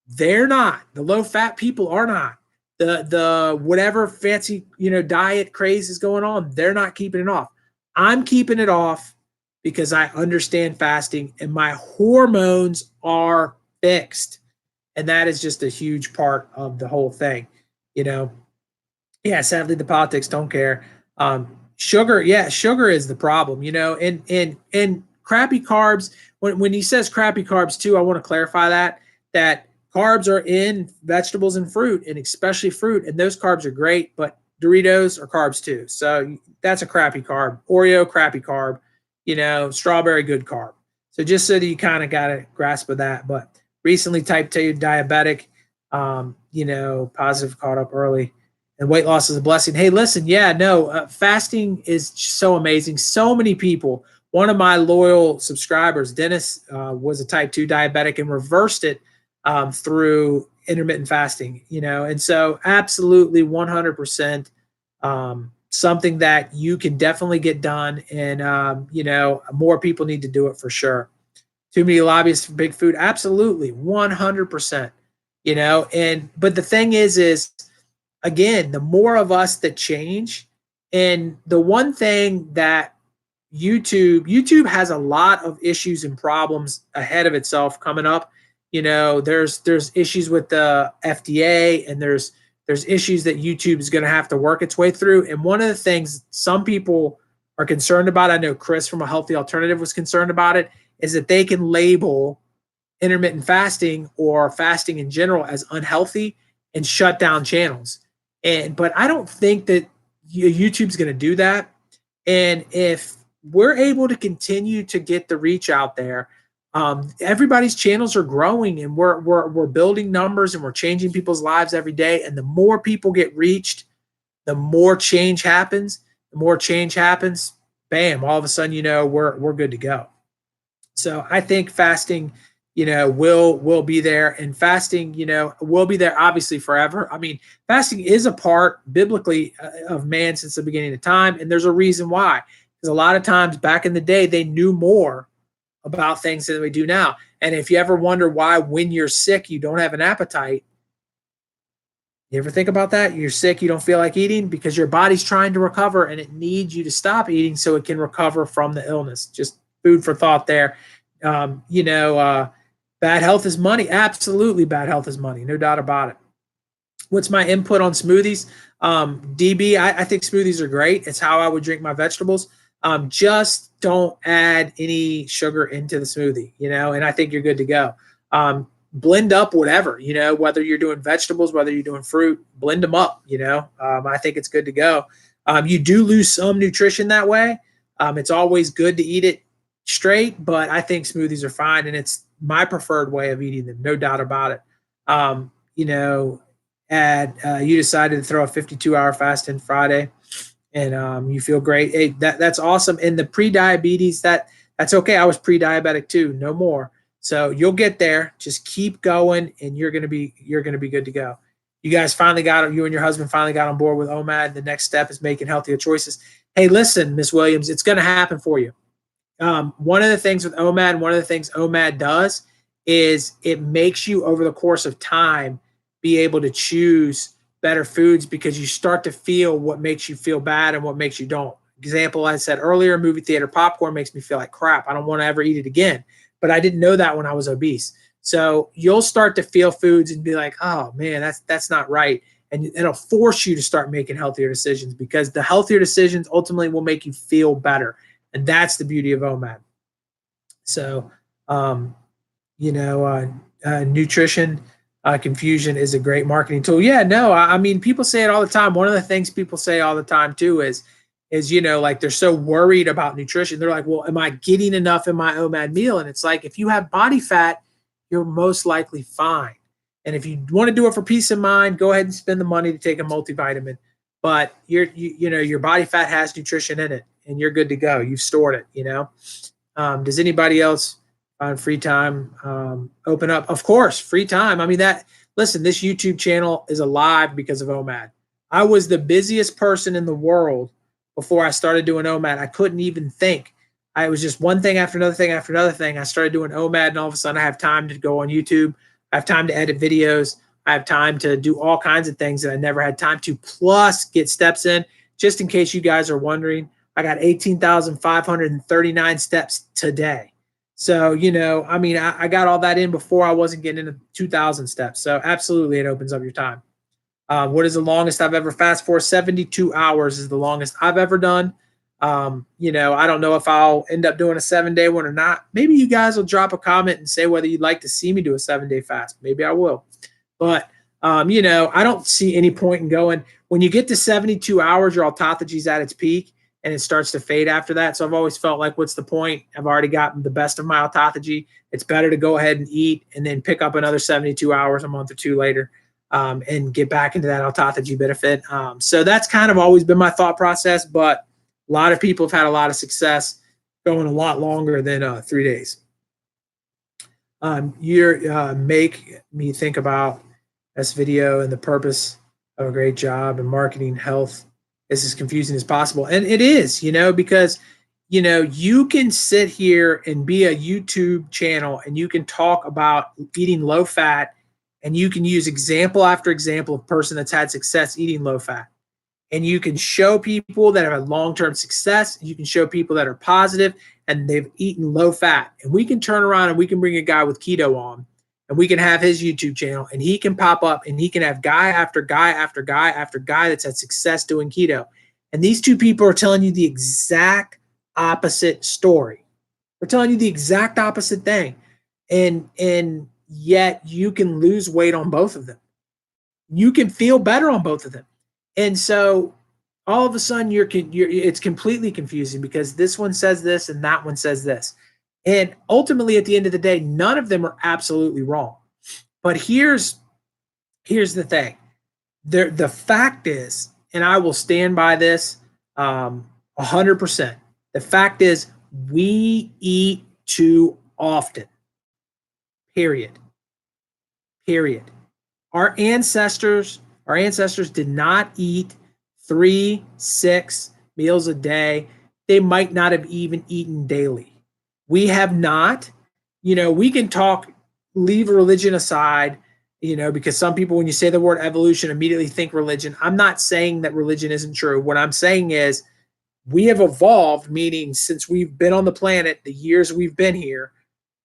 Speaker 1: They're not. The low fat people are not. The whatever fancy, diet craze is going on, they're not keeping it off. I'm keeping it off because I understand fasting and my hormones are fixed. And that is just a huge part of the whole thing. You know, yeah, sadly the politics don't care. Sugar, yeah, sugar is the problem, and crappy carbs. When he says crappy carbs too, I want to clarify that carbs are in vegetables and fruit, and especially fruit, and those carbs are great, but Doritos are carbs too. So that's a crappy carb. Oreo, crappy carb, strawberry, good carb. So just so that you kind of got a grasp of that. But recently type 2 diabetic, positive, caught up early, and weight loss is a blessing. Hey, listen, yeah, no, fasting is so amazing. So many people. One of my loyal subscribers, Dennis, was a type 2 diabetic and reversed it through intermittent fasting, and so absolutely 100% something that you can definitely get done. And, more people need to do it for sure. Too many lobbyists for big food. Absolutely. 100%, but the thing is, again, the more of us that change, and the one thing that YouTube has a lot of issues and problems ahead of itself coming up. There's issues with the FDA, and there's issues that YouTube is going to have to work its way through. And one of the things some people are concerned about, I know Chris from A Healthy Alternative was concerned about it, is that they can label intermittent fasting or fasting in general as unhealthy and shut down channels. But I don't think that YouTube's going to do that. And if we're able to continue to get the reach out there, everybody's channels are growing, and we're building numbers, and we're changing people's lives every day. And the more people get reached, the more change happens. The more change happens, bam! All of a sudden, we're good to go. So I think fasting, will be there, and fasting, will be there obviously forever. I mean, fasting is a part biblically of man since the beginning of time, and there's a reason why. Because a lot of times back in the day, they knew more about things than we do now. And if you ever wonder why, when you're sick, you don't have an appetite, you ever think about that? You're sick, you don't feel like eating because your body's trying to recover, and it needs you to stop eating so it can recover from the illness. Just food for thought there. Bad health is money. Absolutely, bad health is money. No doubt about it. What's my input on smoothies? DB, I think smoothies are great. It's how I would drink my vegetables. Just don't add any sugar into the smoothie, and I think you're good to go. Blend up whatever, whether you're doing vegetables, whether you're doing fruit, blend them up, I think it's good to go. You do lose some nutrition that way. It's always good to eat it straight, but I think smoothies are fine, and it's my preferred way of eating them, no doubt about it. You decided to throw a 52-hour fast in Friday, and you feel great. Hey, that's awesome. And the pre-diabetes, that's okay. I was pre-diabetic too, no more. So you'll get there. Just keep going, and you're gonna be good to go. You guys you and your husband finally got on board with OMAD. The next step is making healthier choices. Hey, listen, Miss Williams, it's gonna happen for you. One of the things with OMAD, one of the things OMAD does is it makes you, over the course of time, be able to choose better foods, because you start to feel what makes you feel bad and what makes you don't. Example, I said earlier, movie theater popcorn makes me feel like crap. I don't want to ever eat it again. But I didn't know that when I was obese. So you'll start to feel foods and be like, oh man, that's not right. And it'll force you to start making healthier decisions, because the healthier decisions ultimately will make you feel better. And that's the beauty of OMAD. So, nutrition confusion is a great marketing tool. Yeah, no, I mean, people say it all the time. One of the things people say all the time too is like they're so worried about nutrition. They're like, well, am I getting enough in my OMAD meal? And it's like, if you have body fat, you're most likely fine. And if you want to do it for peace of mind, go ahead and spend the money to take a multivitamin. But your body fat has nutrition in it, and you're good to go. You've stored it. Does anybody else on free time open up? Of course, free time. I mean, this YouTube channel is alive because of OMAD. I was the busiest person in the world before I started doing OMAD. I couldn't even think. I was just one thing after another thing after another thing. I started doing OMAD, and all of a sudden I have time to go on YouTube. I have time to edit videos. I have time to do all kinds of things that I never had time to, plus get steps in. Just in case you guys are wondering, I got 18,539 steps today. So, I mean, I got all that in before I wasn't getting into 2,000 steps. So absolutely, it opens up your time. What is the longest I've ever fasted for? 72 hours is the longest I've ever done. I don't know if I'll end up doing a 7-day one or not. Maybe you guys will drop a comment and say whether you'd like to see me do a 7-day fast. Maybe I will. But, I don't see any point in going. When you get to 72 hours, your autophagy is at its peak and it starts to fade after that. So I've always felt like, what's the point? I've already gotten the best of my autophagy. It's better to go ahead and eat and then pick up another 72 hours a month or two later. And get back into that autophagy benefit. So that's kind of always been my thought process, but a lot of people have had a lot of success going a lot longer than 3 days. You make me think about this video and the purpose of a great job in marketing health is as confusing as possible. And it is, because, you can sit here and be a YouTube channel and you can talk about eating low fat, and you can use example after example of person that's had success eating low fat. And you can show people that have had long-term success. You can show people that are positive and they've eaten low fat. And we can turn around and we can bring a guy with keto on, and we can have his YouTube channel, and he can pop up and he can have guy after guy after guy after guy that's had success doing keto. And these two people are telling you the exact opposite story. They're telling you the exact opposite thing. And yet you can lose weight on both of them. You can feel better on both of them. And so all of a sudden it's completely confusing because this one says this and that one says this. And ultimately at the end of the day, none of them are absolutely wrong. But here's the thing. The fact is, and I will stand by this 100%. The fact is we eat too often. Period. Our ancestors did not eat 3-6 meals a day. They might not have even eaten daily. We have not. We can talk, leave religion aside, because some people, when you say the word evolution, immediately think religion. I'm not saying that religion isn't true. What I'm saying is we have evolved, meaning since we've been on the planet, the years we've been here,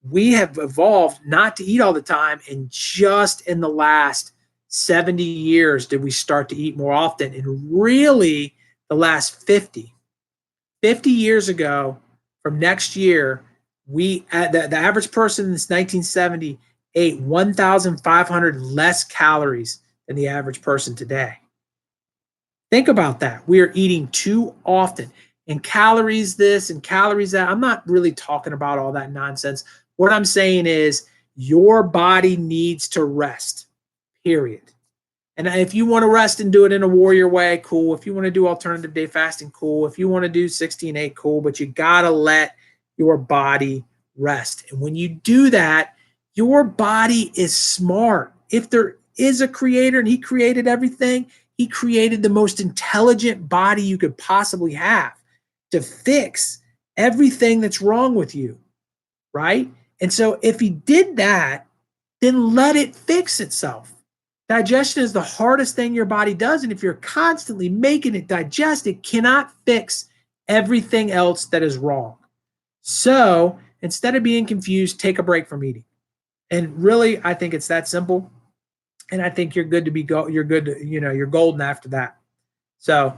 Speaker 1: we have evolved not to eat all the time. And just in the last 70 years did we start to eat more often. And really the last 50 years ago from next year, the average person since 1970 ate 1,500 less calories than the average person today. Think about that. We are eating too often. And calories this and calories that. I'm not really talking about all that nonsense. What I'm saying is your body needs to rest, period. And if you want to rest and do it in a warrior way, cool. If you want to do alternative day fasting, cool. If you want to do 16-8, cool. But you got to let your body rest. And when you do that, your body is smart. If there is a creator and he created everything, he created the most intelligent body you could possibly have to fix everything that's wrong with you, right? And so if he did that, then let it fix itself. Digestion is the hardest thing your body does. And if you're constantly making it digest, it cannot fix everything else that is wrong. So instead of being confused, take a break from eating. And really, I think it's that simple. And I think you're good to you're good to, you're golden after that. So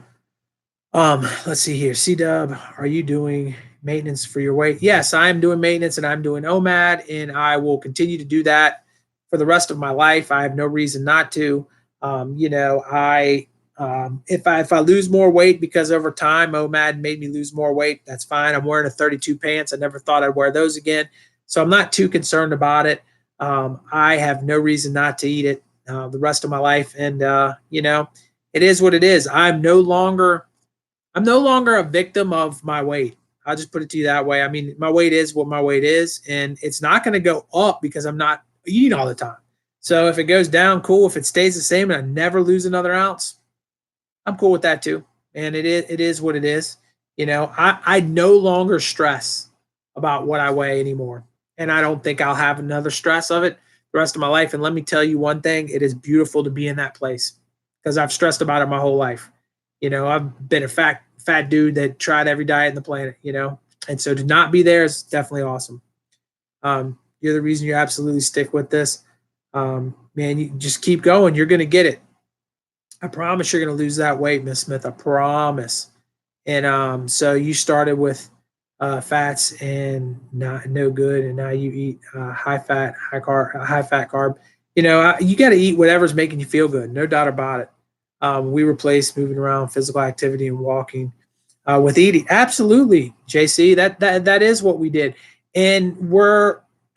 Speaker 1: let's see here. C-Dub, are you doing maintenance for your weight? Yes, I am doing maintenance and I'm doing OMAD, and I will continue to do that for the rest of my life. I have no reason not to. If I lose more weight because over time OMAD made me lose more weight, that's fine. I'm wearing a 32 pants. I never thought I'd wear those again. So I'm not too concerned about it. I have no reason not to eat it the rest of my life. And, it is what it is. I'm no longer a victim of my weight. I'll just put it to you that way. I mean, my weight is what my weight is, and it's not going to go up because I'm not eating all the time. So if it goes down, cool. If it stays the same and I never lose another ounce, I'm cool with that too. And it is what it is. I no longer stress about what I weigh anymore. And I don't think I'll have another stress of it the rest of my life. And let me tell you one thing, it is beautiful to be in that place because I've stressed about it my whole life. I've been a fat dude that tried every diet in the planet. And so to not be there is definitely awesome. You're the reason you absolutely stick with this. Man, you just keep going. You're going to get it. I promise you're going to lose that weight, Miss Smith. I promise. And so you started with fats and not no good, and now you eat high fat, high fat carb. You got to eat whatever's making you feel good, no doubt about it. We replaced moving around, physical activity, and walking with eating. Absolutely, JC. That is what we did, and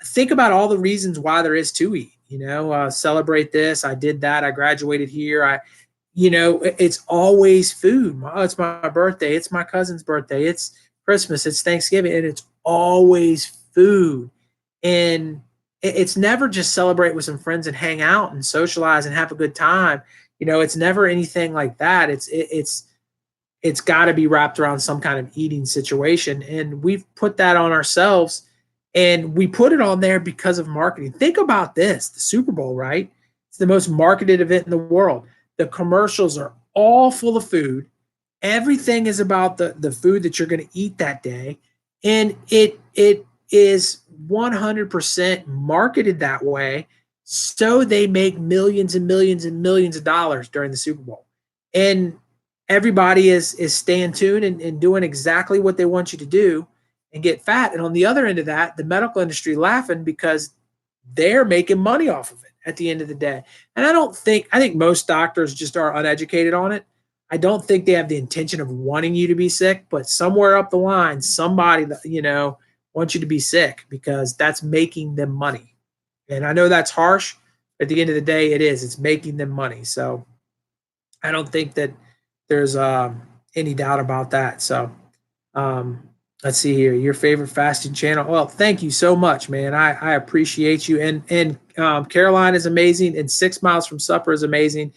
Speaker 1: think about all the reasons why there is to eat. Celebrate this. I did that. I graduated here. It's always food. It's my birthday. It's my cousin's birthday. It's Christmas. It's Thanksgiving. And it's always food. And it's never just celebrate with some friends and hang out and socialize and have a good time. It's never anything like that. It's got to be wrapped around some kind of eating situation. And we've put that on ourselves, and we put it on there because of marketing. Think about this, the Super Bowl, right? It's the most marketed event in the world. The commercials are all full of food. Everything is about the food that you're going to eat that day. And it is 100% marketed that way. So they make millions and millions and millions of dollars during the Super Bowl. And everybody is staying tuned and doing exactly what they want you to do and get fat. And on the other end of that, the medical industry laughing because they're making money off of it at the end of the day. And I think most doctors just are uneducated on it. I don't think they have the intention of wanting you to be sick, but somewhere up the line, somebody wants you to be sick because that's making them money. And I know that's harsh. At the end of the day, it's making them money. So I don't think that there's any doubt about that. So let's see here. Your favorite fasting channel. Well, thank you so much, man. I appreciate you. And Caroline is amazing. And 6 Miles from Supper is amazing.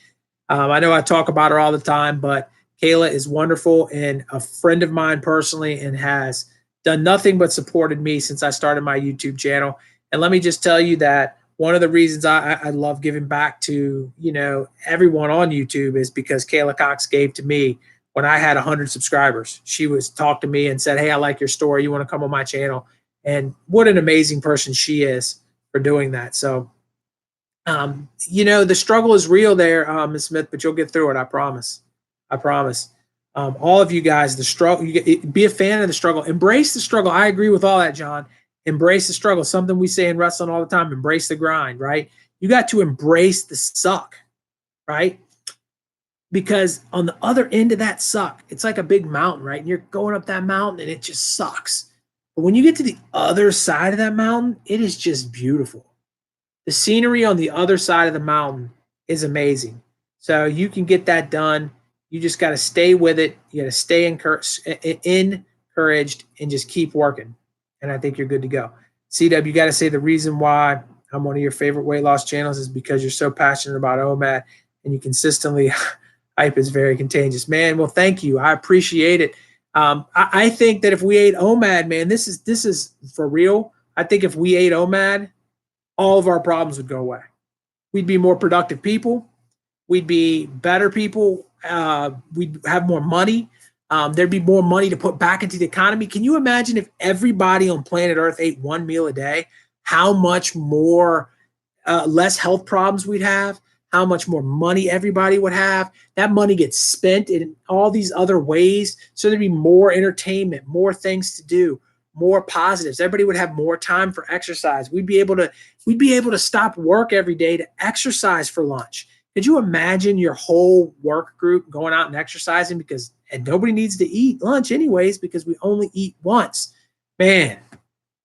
Speaker 1: I know I talk about her all the time, but Kayla is wonderful and a friend of mine personally and has done nothing but supported me since I started my YouTube channel. And let me just tell you that one of the reasons I love giving back to, everyone on YouTube is because Kayla Cox gave to me when I had 100 subscribers. She talked to me and said, "Hey, I like your story. You want to come on my channel?" And what an amazing person she is for doing that. So, the struggle is real there, Ms. Smith, but you'll get through it. I promise. I promise. All of you guys, the struggle, be a fan of the struggle. Embrace the struggle. I agree with all that, John. Embrace the struggle. Something we say in wrestling all the time, embrace the grind, right? You got to embrace the suck, right? Because on the other end of that suck, it's like a big mountain, right? And you're going up that mountain and it just sucks. But when you get to the other side of that mountain, it is just beautiful. The scenery on the other side of the mountain is amazing. So you can get that done. You just got to stay with it. You got to stay encouraged and just keep working. And I think you're good to go. CW, you got to say the reason why I'm one of your favorite weight loss channels is because you're so passionate about OMAD and you consistently hype is very contagious. Man, well, thank you. I appreciate it. I think that if we ate OMAD, man, this is for real. I think if we ate OMAD, all of our problems would go away. We'd be more productive people. We'd be better people. We'd have more money. There'd be more money to put back into the economy. Can you imagine if everybody on planet Earth ate one meal a day, how much more less health problems we'd have, how much more money everybody would have? That money gets spent in all these other ways. So there'd be more entertainment, more things to do, more positives. Everybody would have more time for exercise. We'd be able to stop work every day to exercise for lunch. Could you imagine your whole work group going out and exercising and nobody needs to eat lunch anyways because we only eat once? Man,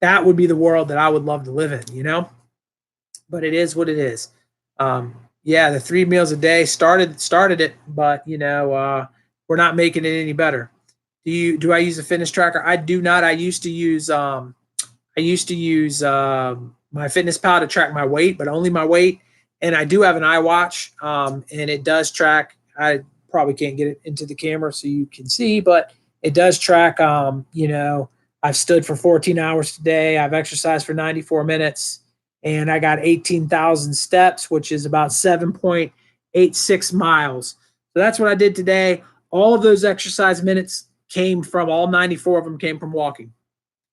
Speaker 1: that would be the world that I would love to live in, But it is what it is. The 3 meals a day started it, but we're not making it any better. Do I use a fitness tracker? I do not. I used to use my Fitness Pal to track my weight, but only my weight. And I do have an iWatch, and it does track. I probably can't get it into the camera so you can see, but it does track, I've stood for 14 hours today. I've exercised for 94 minutes and I got 18,000 steps, which is about 7.86 miles. So that's what I did today. All of those exercise minutes all 94 of them came from walking.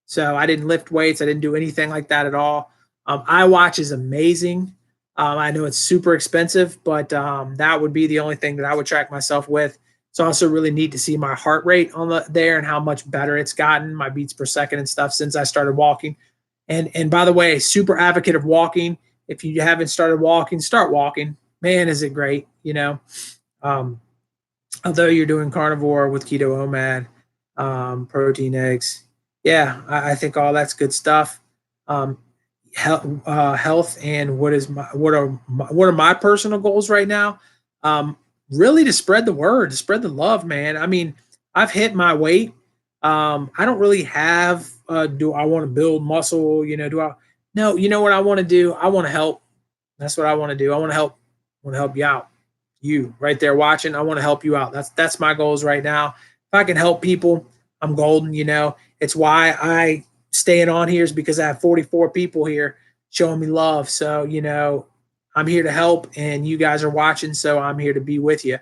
Speaker 1: So I didn't lift weights. I didn't do anything like that at all. iWatch is amazing. I know it's super expensive, but that would be the only thing that I would track myself with. It's also really neat to see my heart rate there and how much better it's gotten, my beats per second and stuff since I started walking. And by the way, super advocate of walking. If you haven't started walking, start walking. Man, is it great, although you're doing carnivore with keto OMAD, protein, eggs. Yeah, I think all that's good stuff. Health and what are my personal goals right now? Really to spread the word, to spread the love, man. I mean, I've hit my weight. I don't really have. Do I want to build muscle? No. You know what I want to do? I want to help. That's what I want to do. I want to help. I want to help you out. You right there watching. I want to help you out. That's my goals right now. If I can help people, I'm golden. It's why I staying on here is because I have 44 people here showing me love. So, I'm here to help and you guys are watching. So I'm here to be with you,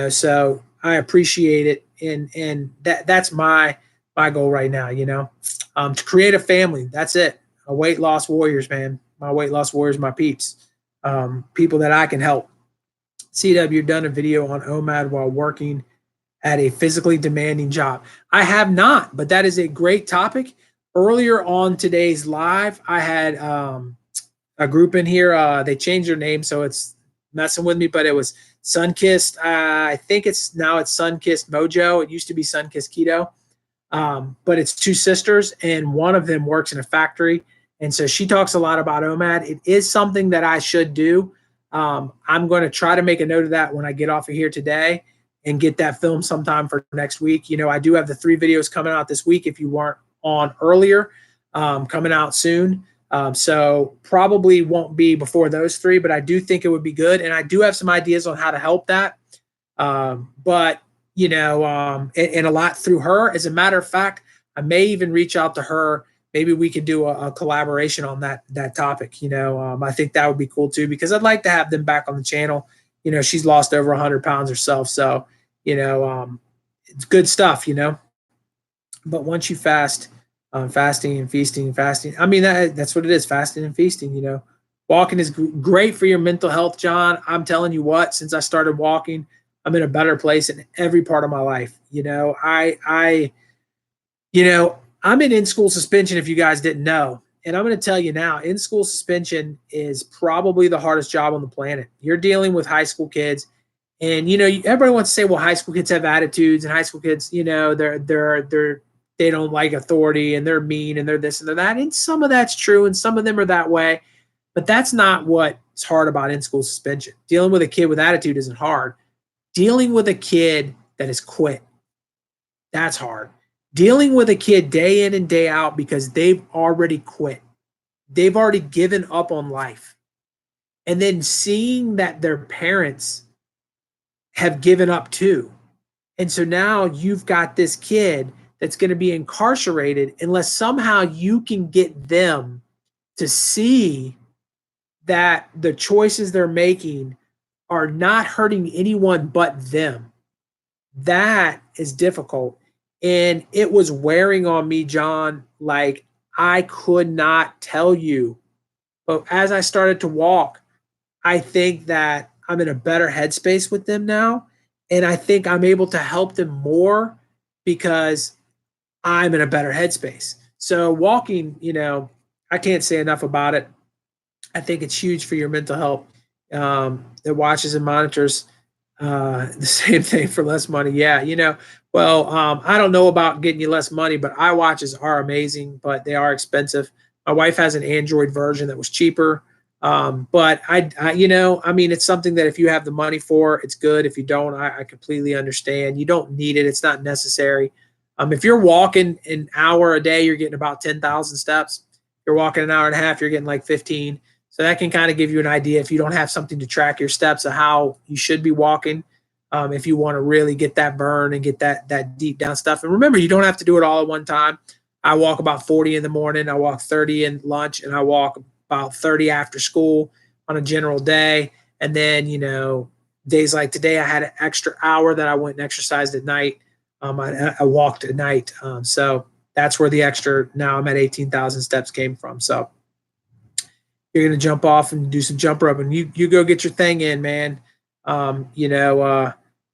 Speaker 1: so I appreciate it. And that's my goal right now, to create a family. That's it. A weight loss warriors, man. My weight loss warriors, my peeps, people that I can help. CW, you've done a video on OMAD while working at a physically demanding job. I have not, but that is a great topic. Earlier on today's live, I had a group in here. They changed their name, so it's messing with me, but it was Sunkissed. I think it's Sunkissed Mojo. It used to be Sunkissed Keto, but it's two sisters, and one of them works in a factory. And so she talks a lot about OMAD. It is something that I should do. I'm going to try to make a note of that when I get off of here today and get that film sometime for next week. I do have the 3 videos coming out this week if you weren't on earlier, coming out soon. So probably won't be before those 3, but I do think it would be good. And I do have some ideas on how to help that. But, and a lot through her. As a matter of fact, I may even reach out to her. Maybe we could do a collaboration on that topic. I think that would be cool too, because I'd like to have them back on the channel. She's lost over 100 pounds herself. So, it's good stuff, but once you fast, fasting and feasting, I mean, that's what it is. Fasting and feasting, walking is great for your mental health, John. I'm telling you what, since I started walking, I'm in a better place in every part of my life. I'm in in-school suspension, if you guys didn't know. And I'm going to tell you now, in-school suspension is probably the hardest job on the planet. You're dealing with high school kids. And, everybody wants to say, well, high school kids have attitudes and high school kids, they don't like authority and they're mean and they're this and they're that. And some of that's true. And some of them are that way. But that's not what's hard about in-school suspension. Dealing with a kid with attitude isn't hard. Dealing with a kid that has quit, that's hard. Dealing with a kid day in and day out because they've already quit. They've already given up on life. And then seeing that their parents have given up too. And so now you've got this kid that's going to be incarcerated unless somehow you can get them to see that the choices they're making are not hurting anyone but them. That is difficult. And it was wearing on me, John, like I could not tell you. But as I started to walk, I think that I'm in a better headspace with them now. And I think I'm able to help them more because I'm in a better headspace. So walking, I can't say enough about it. I think it's huge for your mental health. It watches and monitors the same thing for less money. Yeah, I don't know about getting you less money, but iWatches are amazing, but they are expensive. My wife has an Android version that was cheaper. But it's something that if you have the money for, it's good. If you don't, I completely understand. You don't need it. It's not necessary. If you're walking an hour a day, you're getting about 10,000 steps. If you're walking an hour and a half, you're getting like 15. So that can kind of give you an idea if you don't have something to track your steps of how you should be walking. if you want to really get that burn and get that deep down stuff. And remember, you don't have to do it all at one time. I walk about 40 in the morning, I walk 30 in lunch, and I walk about 30 after school on a general day. And then, days like today, I had an extra hour that I went and exercised at night. I walked at night. So that's where the extra, now I'm at 18,000 steps came from. So you're going to jump off and do some jump rope, and you go get your thing in, man. That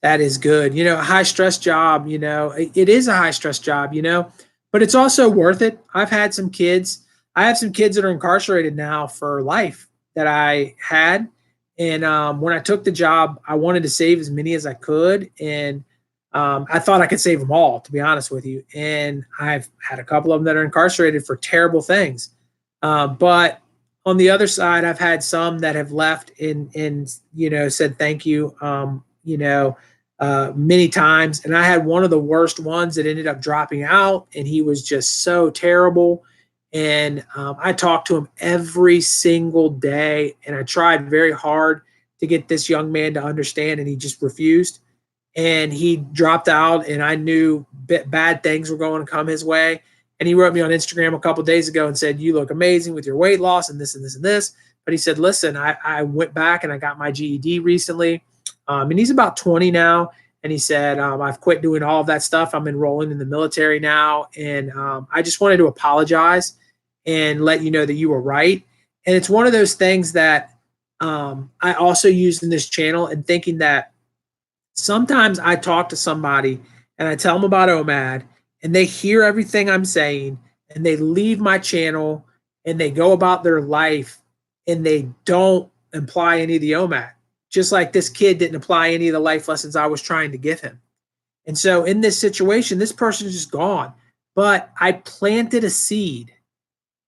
Speaker 1: is good. A high stress job, it is a high stress job, but it's also worth it. I have some kids that are incarcerated now for life that I had. And when I took the job, I wanted to save as many as I could. And I thought I could save them all, to be honest with you. And I've had a couple of them that are incarcerated for terrible things. But on the other side, I've had some that have left and said thank you, many times. And I had one of the worst ones that ended up dropping out, and he was just so terrible. And I talked to him every single day, and I tried very hard to get this young man to understand, and he just refused. And he dropped out, and I knew bad things were going to come his way. And he wrote me on Instagram a couple of days ago and said, "You look amazing with your weight loss and this and this and this." But he said, "Listen, I went back and I got my GED recently." And he's about 20 now. And he said, "I've quit doing all of that stuff. I'm enrolling in the military now. And I just wanted to apologize and let you know that you were right." And it's one of those things that I also use in this channel, and thinking that sometimes I talk to somebody and I tell them about OMAD, and they hear everything I'm saying, and they leave my channel and they go about their life, and they don't apply any of the OMAD, just like this kid didn't apply any of the life lessons I was trying to give him. And so in this situation, this person is just gone, but I planted a seed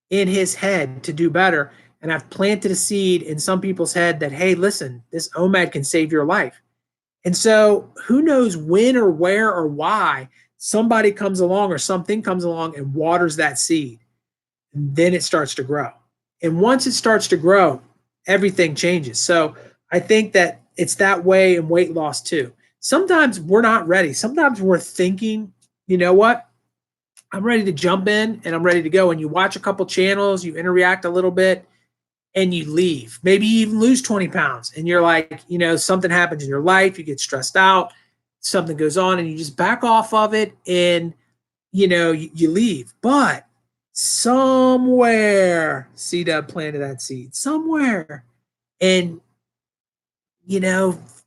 Speaker 1: in his head to do better. And I've planted a seed in some people's head that, hey, listen, this OMAD can save your life. And so who knows when or where or why somebody comes along or something comes along and waters that seed. And then it starts to grow. And once it starts to grow, everything changes. So I think that it's that way in weight loss too. Sometimes we're not ready. Sometimes we're thinking, you know what? I'm ready to jump in and I'm ready to go. And you watch a couple channels, you interact a little bit, and you leave. Maybe you even lose 20 pounds, and you're like, something happens in your life, you get stressed out, something goes on, and you just back off of it, and you leave. But somewhere C-Dub planted that seed somewhere, and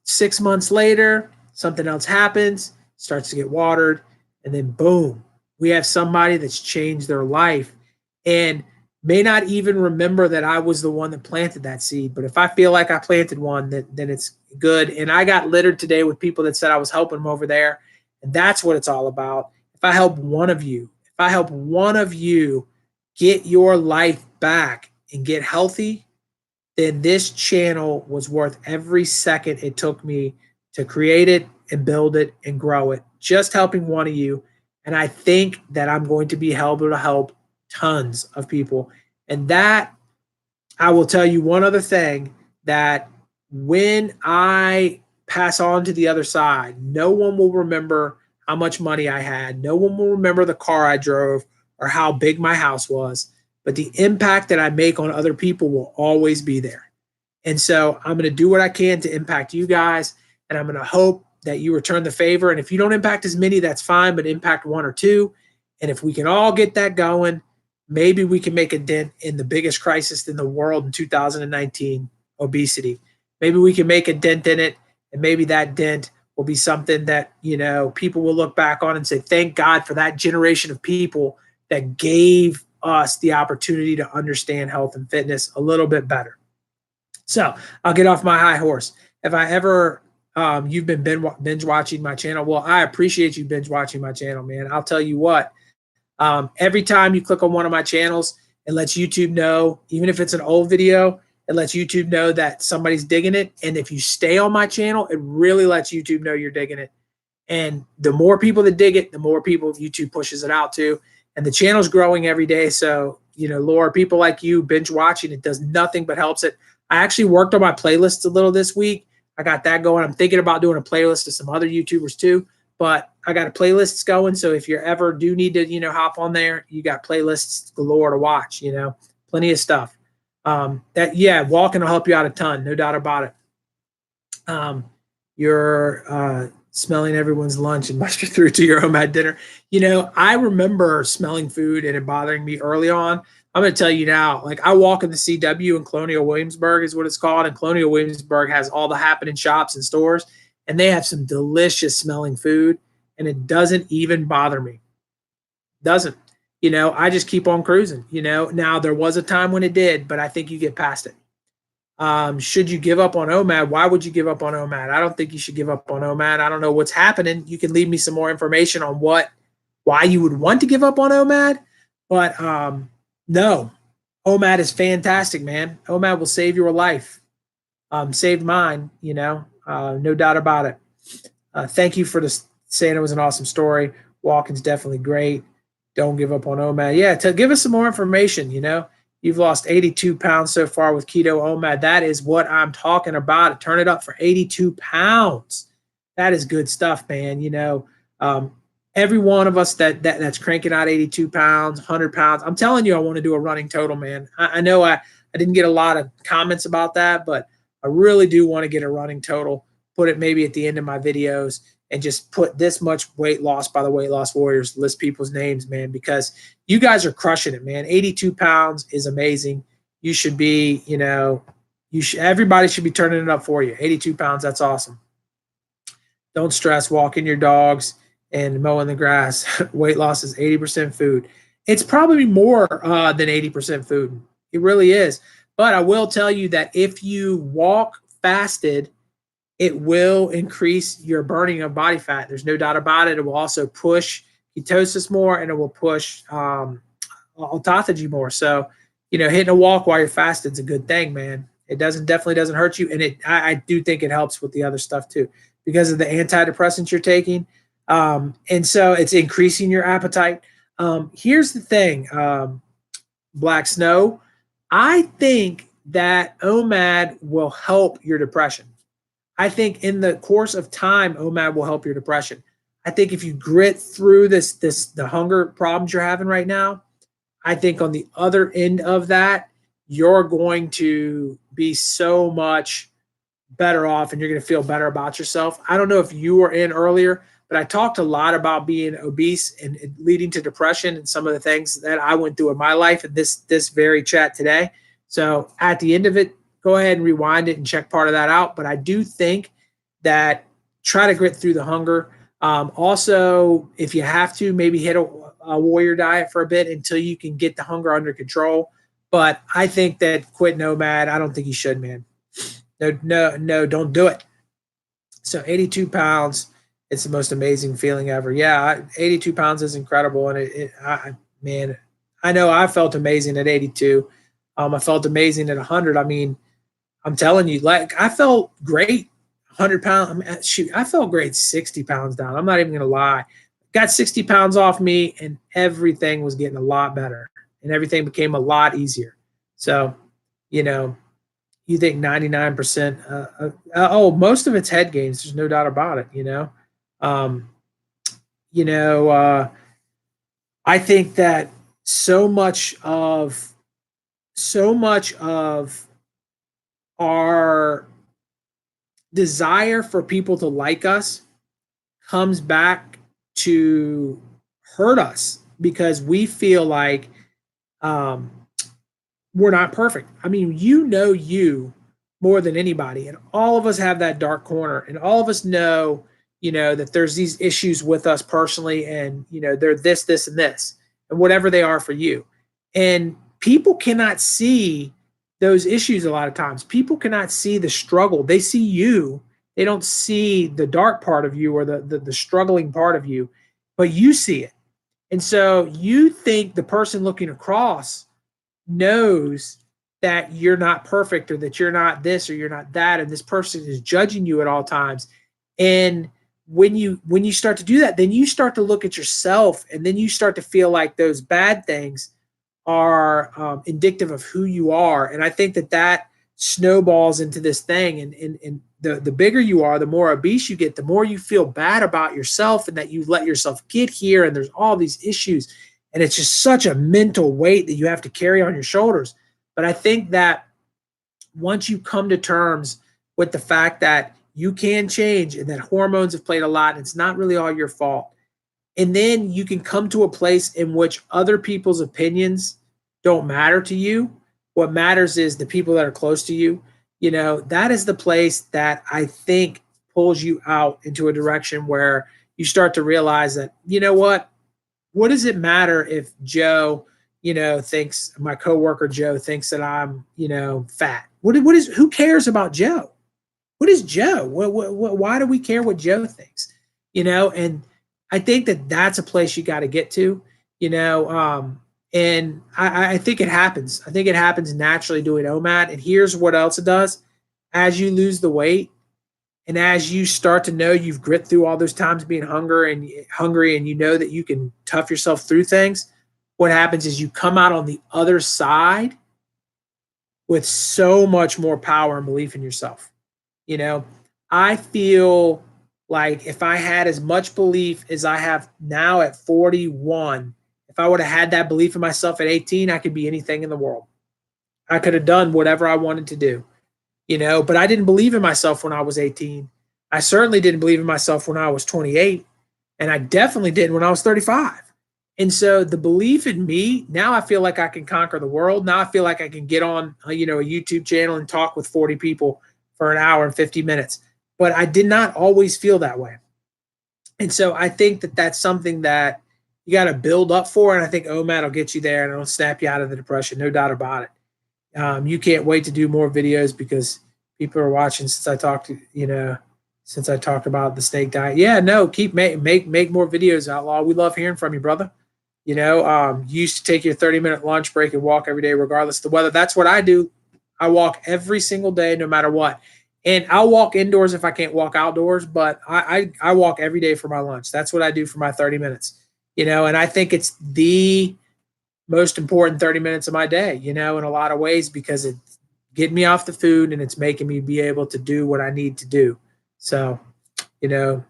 Speaker 1: 6 months later, something else happens, starts to get watered, and then boom, we have somebody that's changed their life and may not even remember that I was the one that planted that seed. But if I feel like I planted one, then it's good. And I got littered today with people that said I was helping them over there. And that's what it's all about. If I help one of you get your life back and get healthy, then this channel was worth every second it took me to create it and build it and grow it, just helping one of you. And I think that I'm going to be able to help tons of people. And that, I will tell you one other thing, that when I pass on to the other side, no one will remember how much money I had. No one will remember the car I drove or how big my house was. But the impact that I make on other people will always be there. And so I'm going to do what I can to impact you guys. And I'm going to hope that you return the favor. And if you don't impact as many, that's fine, but impact one or two. And if we can all get that going, maybe we can make a dent in the biggest crisis in the world in 2019, obesity. Maybe we can make a dent in it, and maybe that dent will be something that, people will look back on and say, thank God for that generation of people that gave us the opportunity to understand health and fitness a little bit better. So I'll get off my high horse. If I ever, you've been binge watching my channel, well, I appreciate you binge watching my channel, man. I'll tell you what, every time you click on one of my channels, it lets YouTube know, even if it's an old video, it lets YouTube know that somebody's digging it. And if you stay on my channel, it really lets YouTube know you're digging it. And the more people that dig it, the more people YouTube pushes it out to. And the channel's growing every day. So, Laura, people like you binge watching, it does nothing but helps it. I actually worked on my playlists a little this week. I got that going. I'm thinking about doing a playlist of some other YouTubers too, but I got a playlists going. So if you ever do need to, hop on there, you got playlists galore to watch, plenty of stuff. Walking will help you out a ton, no doubt about it. You're smelling everyone's lunch and muster through to your home at dinner. I remember smelling food and it bothering me early on. I'm going to tell you now, like I walk in the CW in Colonial Williamsburg is what it's called. And Colonial Williamsburg has all the happening shops and stores, and they have some delicious smelling food, and it doesn't even bother me. Doesn't. I just keep on cruising. Now there was a time when it did, but I think you get past it. Should you give up on OMAD? Why would you give up on OMAD? I don't think you should give up on OMAD. I don't know what's happening. You can leave me some more information on why you would want to give up on OMAD, but no, OMAD is fantastic, man. OMAD will save your life. Saved mine, no doubt about it. Thank you for saying it was an awesome story. Walking's definitely great. Don't give up on OMAD. Yeah, give us some more information, You've lost 82 pounds so far with keto OMAD. That is what I'm talking about. Turn it up for 82 pounds. That is good stuff, man. Every one of us that's cranking out 82 pounds, 100 pounds. I'm telling you, I want to do a running total, man. I know I didn't get a lot of comments about that, but I really do want to get a running total. Put it maybe at the end of my videos and just put this much weight loss by the Weight Loss Warriors, list people's names, man, because you guys are crushing it, man. 82 pounds is amazing. You should be, everybody should be turning it up for you. 82 pounds, that's awesome. Don't stress, walking your dogs and mowing the grass. Weight loss is 80% food. It's probably more than 80% food. It really is. But I will tell you that if you walk fasted, it will increase your burning of body fat. There's no doubt about it. It will also push ketosis more, and it will push autophagy more. So, hitting a walk while you're fasted is a good thing, man. It definitely doesn't hurt you. And I do think it helps with the other stuff too, because of the antidepressants you're taking. And so it's increasing your appetite. Here's the thing, Black Snow. I think that OMAD will help your depression. I think in the course of time, OMAD will help your depression. I think if you grit through the hunger problems you're having right now, I think on the other end of that, you're going to be so much better off and you're going to feel better about yourself. I don't know if you were in earlier, but I talked a lot about being obese and leading to depression and some of the things that I went through in my life in this very chat today. So at the end of it, go ahead and rewind it and check part of that out. But I do think that try to grit through the hunger. Also, if you have to, maybe hit a warrior diet for a bit until you can get the hunger under control. But I think that quit OMAD, I don't think you should, man. No, don't do it. So 82 pounds, it's the most amazing feeling ever. Yeah, 82 pounds is incredible. And man, I know I felt amazing at 82. I felt amazing at 100. I mean, I'm telling you, like I felt great. 100 pounds. Shoot, I felt great 60 pounds down. I'm not even going to lie. Got 60 pounds off me and everything was getting a lot better and everything became a lot easier. So, you think 99%, most of it's head gains. There's no doubt about it, I think that so much of our desire for people to like us comes back to hurt us because we feel like we're not perfect. I mean, you more than anybody, and all of us have that dark corner, and all of us know, that there's these issues with us personally, and they're this, and this, and whatever they are for you. And people cannot see those issues a lot of times. People cannot see the struggle. They see you. They don't see the dark part of you or the struggling part of you, but you see it. And so you think the person looking across knows that you're not perfect or that you're not this or you're not that, and this person is judging you at all times. And when you start to do that, then you start to look at yourself, and then you start to feel like those bad things are indicative of who you are. And I think that snowballs into this thing. And the bigger you are, the more obese you get, the more you feel bad about yourself and that you let yourself get here. And there's all these issues. And it's just such a mental weight that you have to carry on your shoulders. But I think that once you come to terms with the fact that you can change and that hormones have played a lot, and it's not really all your fault, and then you can come to a place in which other people's opinions don't matter to you. What matters is the people that are close to you. That is the place that I think pulls you out into a direction where you start to realize that, what does it matter if Joe, thinks, my coworker Joe thinks that I'm, fat? Who cares about Joe? What is Joe? Why do we care what Joe thinks? And I think that that's a place you got to get to, and I think it happens. I think it happens naturally doing OMAD. And here's what else it does. As you lose the weight and as you start to know you've grit through all those times being hungry and you know that you can tough yourself through things, what happens is you come out on the other side with so much more power and belief in yourself. I feel like if I had as much belief as I have now at 41, if I would have had that belief in myself at 18, I could be anything in the world. I could have done whatever I wanted to do, but I didn't believe in myself when I was 18. I certainly didn't believe in myself when I was 28. And I definitely didn't when I was 35. And so the belief in me, now I feel like I can conquer the world. Now I feel like I can get on, a YouTube channel and talk with 40 people for an hour and 50 minutes. But I did not always feel that way. And so I think that that's something that you got to build up for. And I think OMAD will get you there and it'll snap you out of the depression. No doubt about it. You can't wait to do more videos because people are watching since I talked about the snake diet. Yeah, no, keep make more videos, Outlaw. We love hearing from you, brother. You used to take your 30-minute lunch break and walk every day, regardless of the weather. That's what I do. I walk every single day, no matter what. And I'll walk indoors if I can't walk outdoors, but I walk every day for my lunch. That's what I do for my 30 minutes, and I think it's the most important 30 minutes of my day, in a lot of ways, because it's getting me off the food and it's making me be able to do what I need to do. So, you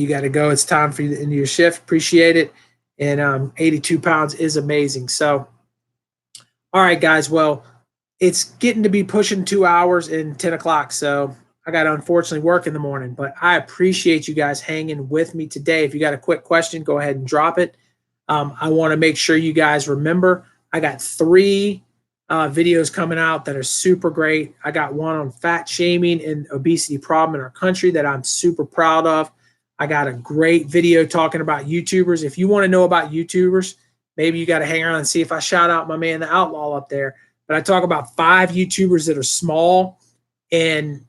Speaker 1: got to go. It's time for you into your shift. Appreciate it. And 82 pounds is amazing. So, all right, guys. Well, it's getting to be pushing 2 hours and 10 o'clock. So I got to unfortunately work in the morning, but I appreciate you guys hanging with me today. If you got a quick question, go ahead and drop it. I want to make sure you guys remember, I got 3 videos coming out that are super great. I got one on fat shaming and obesity problem in our country that I'm super proud of. I got a great video talking about YouTubers. If you want to know about YouTubers, maybe you got to hang around and see if I shout out my man, the Outlaw, up there. But I talk about 5 YouTubers that are small and,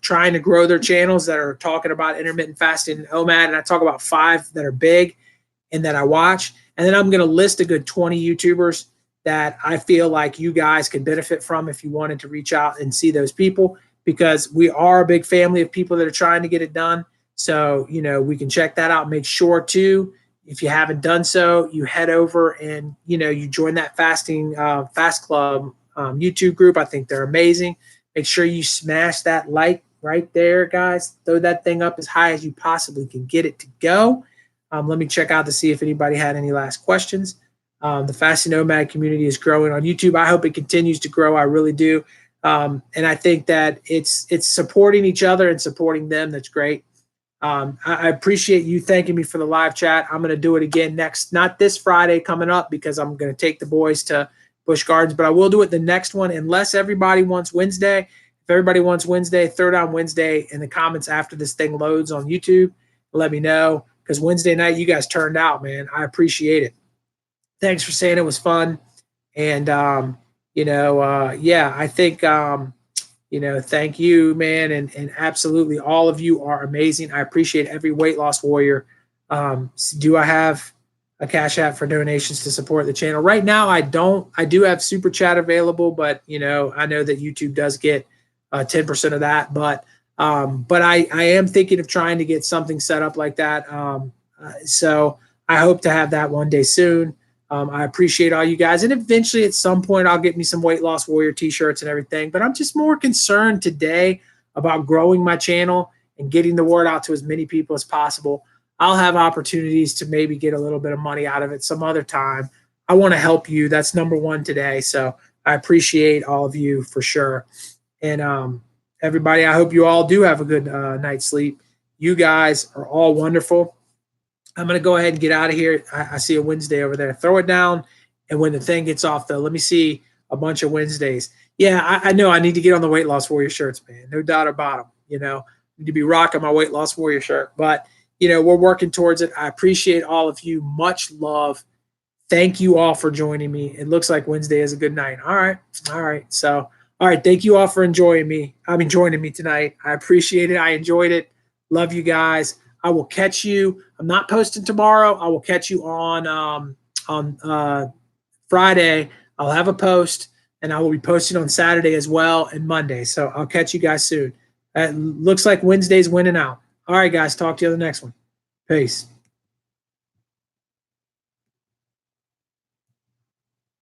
Speaker 1: trying to grow their channels that are talking about intermittent fasting and OMAD. And I talk about 5 that are big and that I watch. And then I'm going to list a good 20 YouTubers that I feel like you guys could benefit from if you wanted to reach out and see those people, because we are a big family of people that are trying to get it done. So, we can check that out. Make sure too, if you haven't done so, you head over and, you join that fasting fast club YouTube group. I think they're amazing. Make sure you smash that like right there, guys. Throw that thing up as high as you possibly can get it to go. Let me check out to see if anybody had any last questions. The Fasting Nomad community is growing on YouTube. I hope it continues to grow. I really do. And I think that it's supporting each other and supporting them. That's great. I appreciate you thanking me for the live chat. I'm going to do it again not this Friday coming up, because I'm going to take the boys to Busch Gardens, but I will do it the next one unless everybody wants Wednesday. If everybody wants Wednesday, throw down Wednesday in the comments after this thing loads on YouTube. Let me know, because Wednesday night you guys turned out, man. I appreciate it. Thanks for saying it was fun. And, I think, thank you, man. And absolutely all of you are amazing. I appreciate every weight loss warrior. Do I have a Cash App for donations to support the channel? Right now, I don't. I do have Super Chat available, but, I know that YouTube does get 10% of that. But I am thinking of trying to get something set up like that. So I hope to have that one day soon. I appreciate all you guys. And eventually at some point, I'll get me some Weight Loss Warrior t-shirts and everything. But I'm just more concerned today about growing my channel and getting the word out to as many people as possible. I'll have opportunities to maybe get a little bit of money out of it some other time. I want to help you. That's number one today. So I appreciate all of you for sure. And everybody, I hope you all do have a good night's sleep. You guys are all wonderful. I'm going to go ahead and get out of here. I see a Wednesday over there. Throw it down. And when the thing gets off, though, let me see a bunch of Wednesdays. Yeah, I know I need to get on the Weight Loss Warrior shirts, man. No doubt about them. You know, I need to be rocking my Weight Loss Warrior shirt. But, you know, we're working towards it. I appreciate all of you. Much love. Thank you all for joining me. It looks like Wednesday is a good night. All right. All right. So, all right. Thank you all for joining me tonight. I appreciate it. I enjoyed it. Love you guys. I will catch you. I'm not posting tomorrow. I will catch you on Friday. I'll have a post, and I will be posting on Saturday as well and Monday. So I'll catch you guys soon. It looks like Wednesday's winning out. All right, guys. Talk to you on the next one. Peace.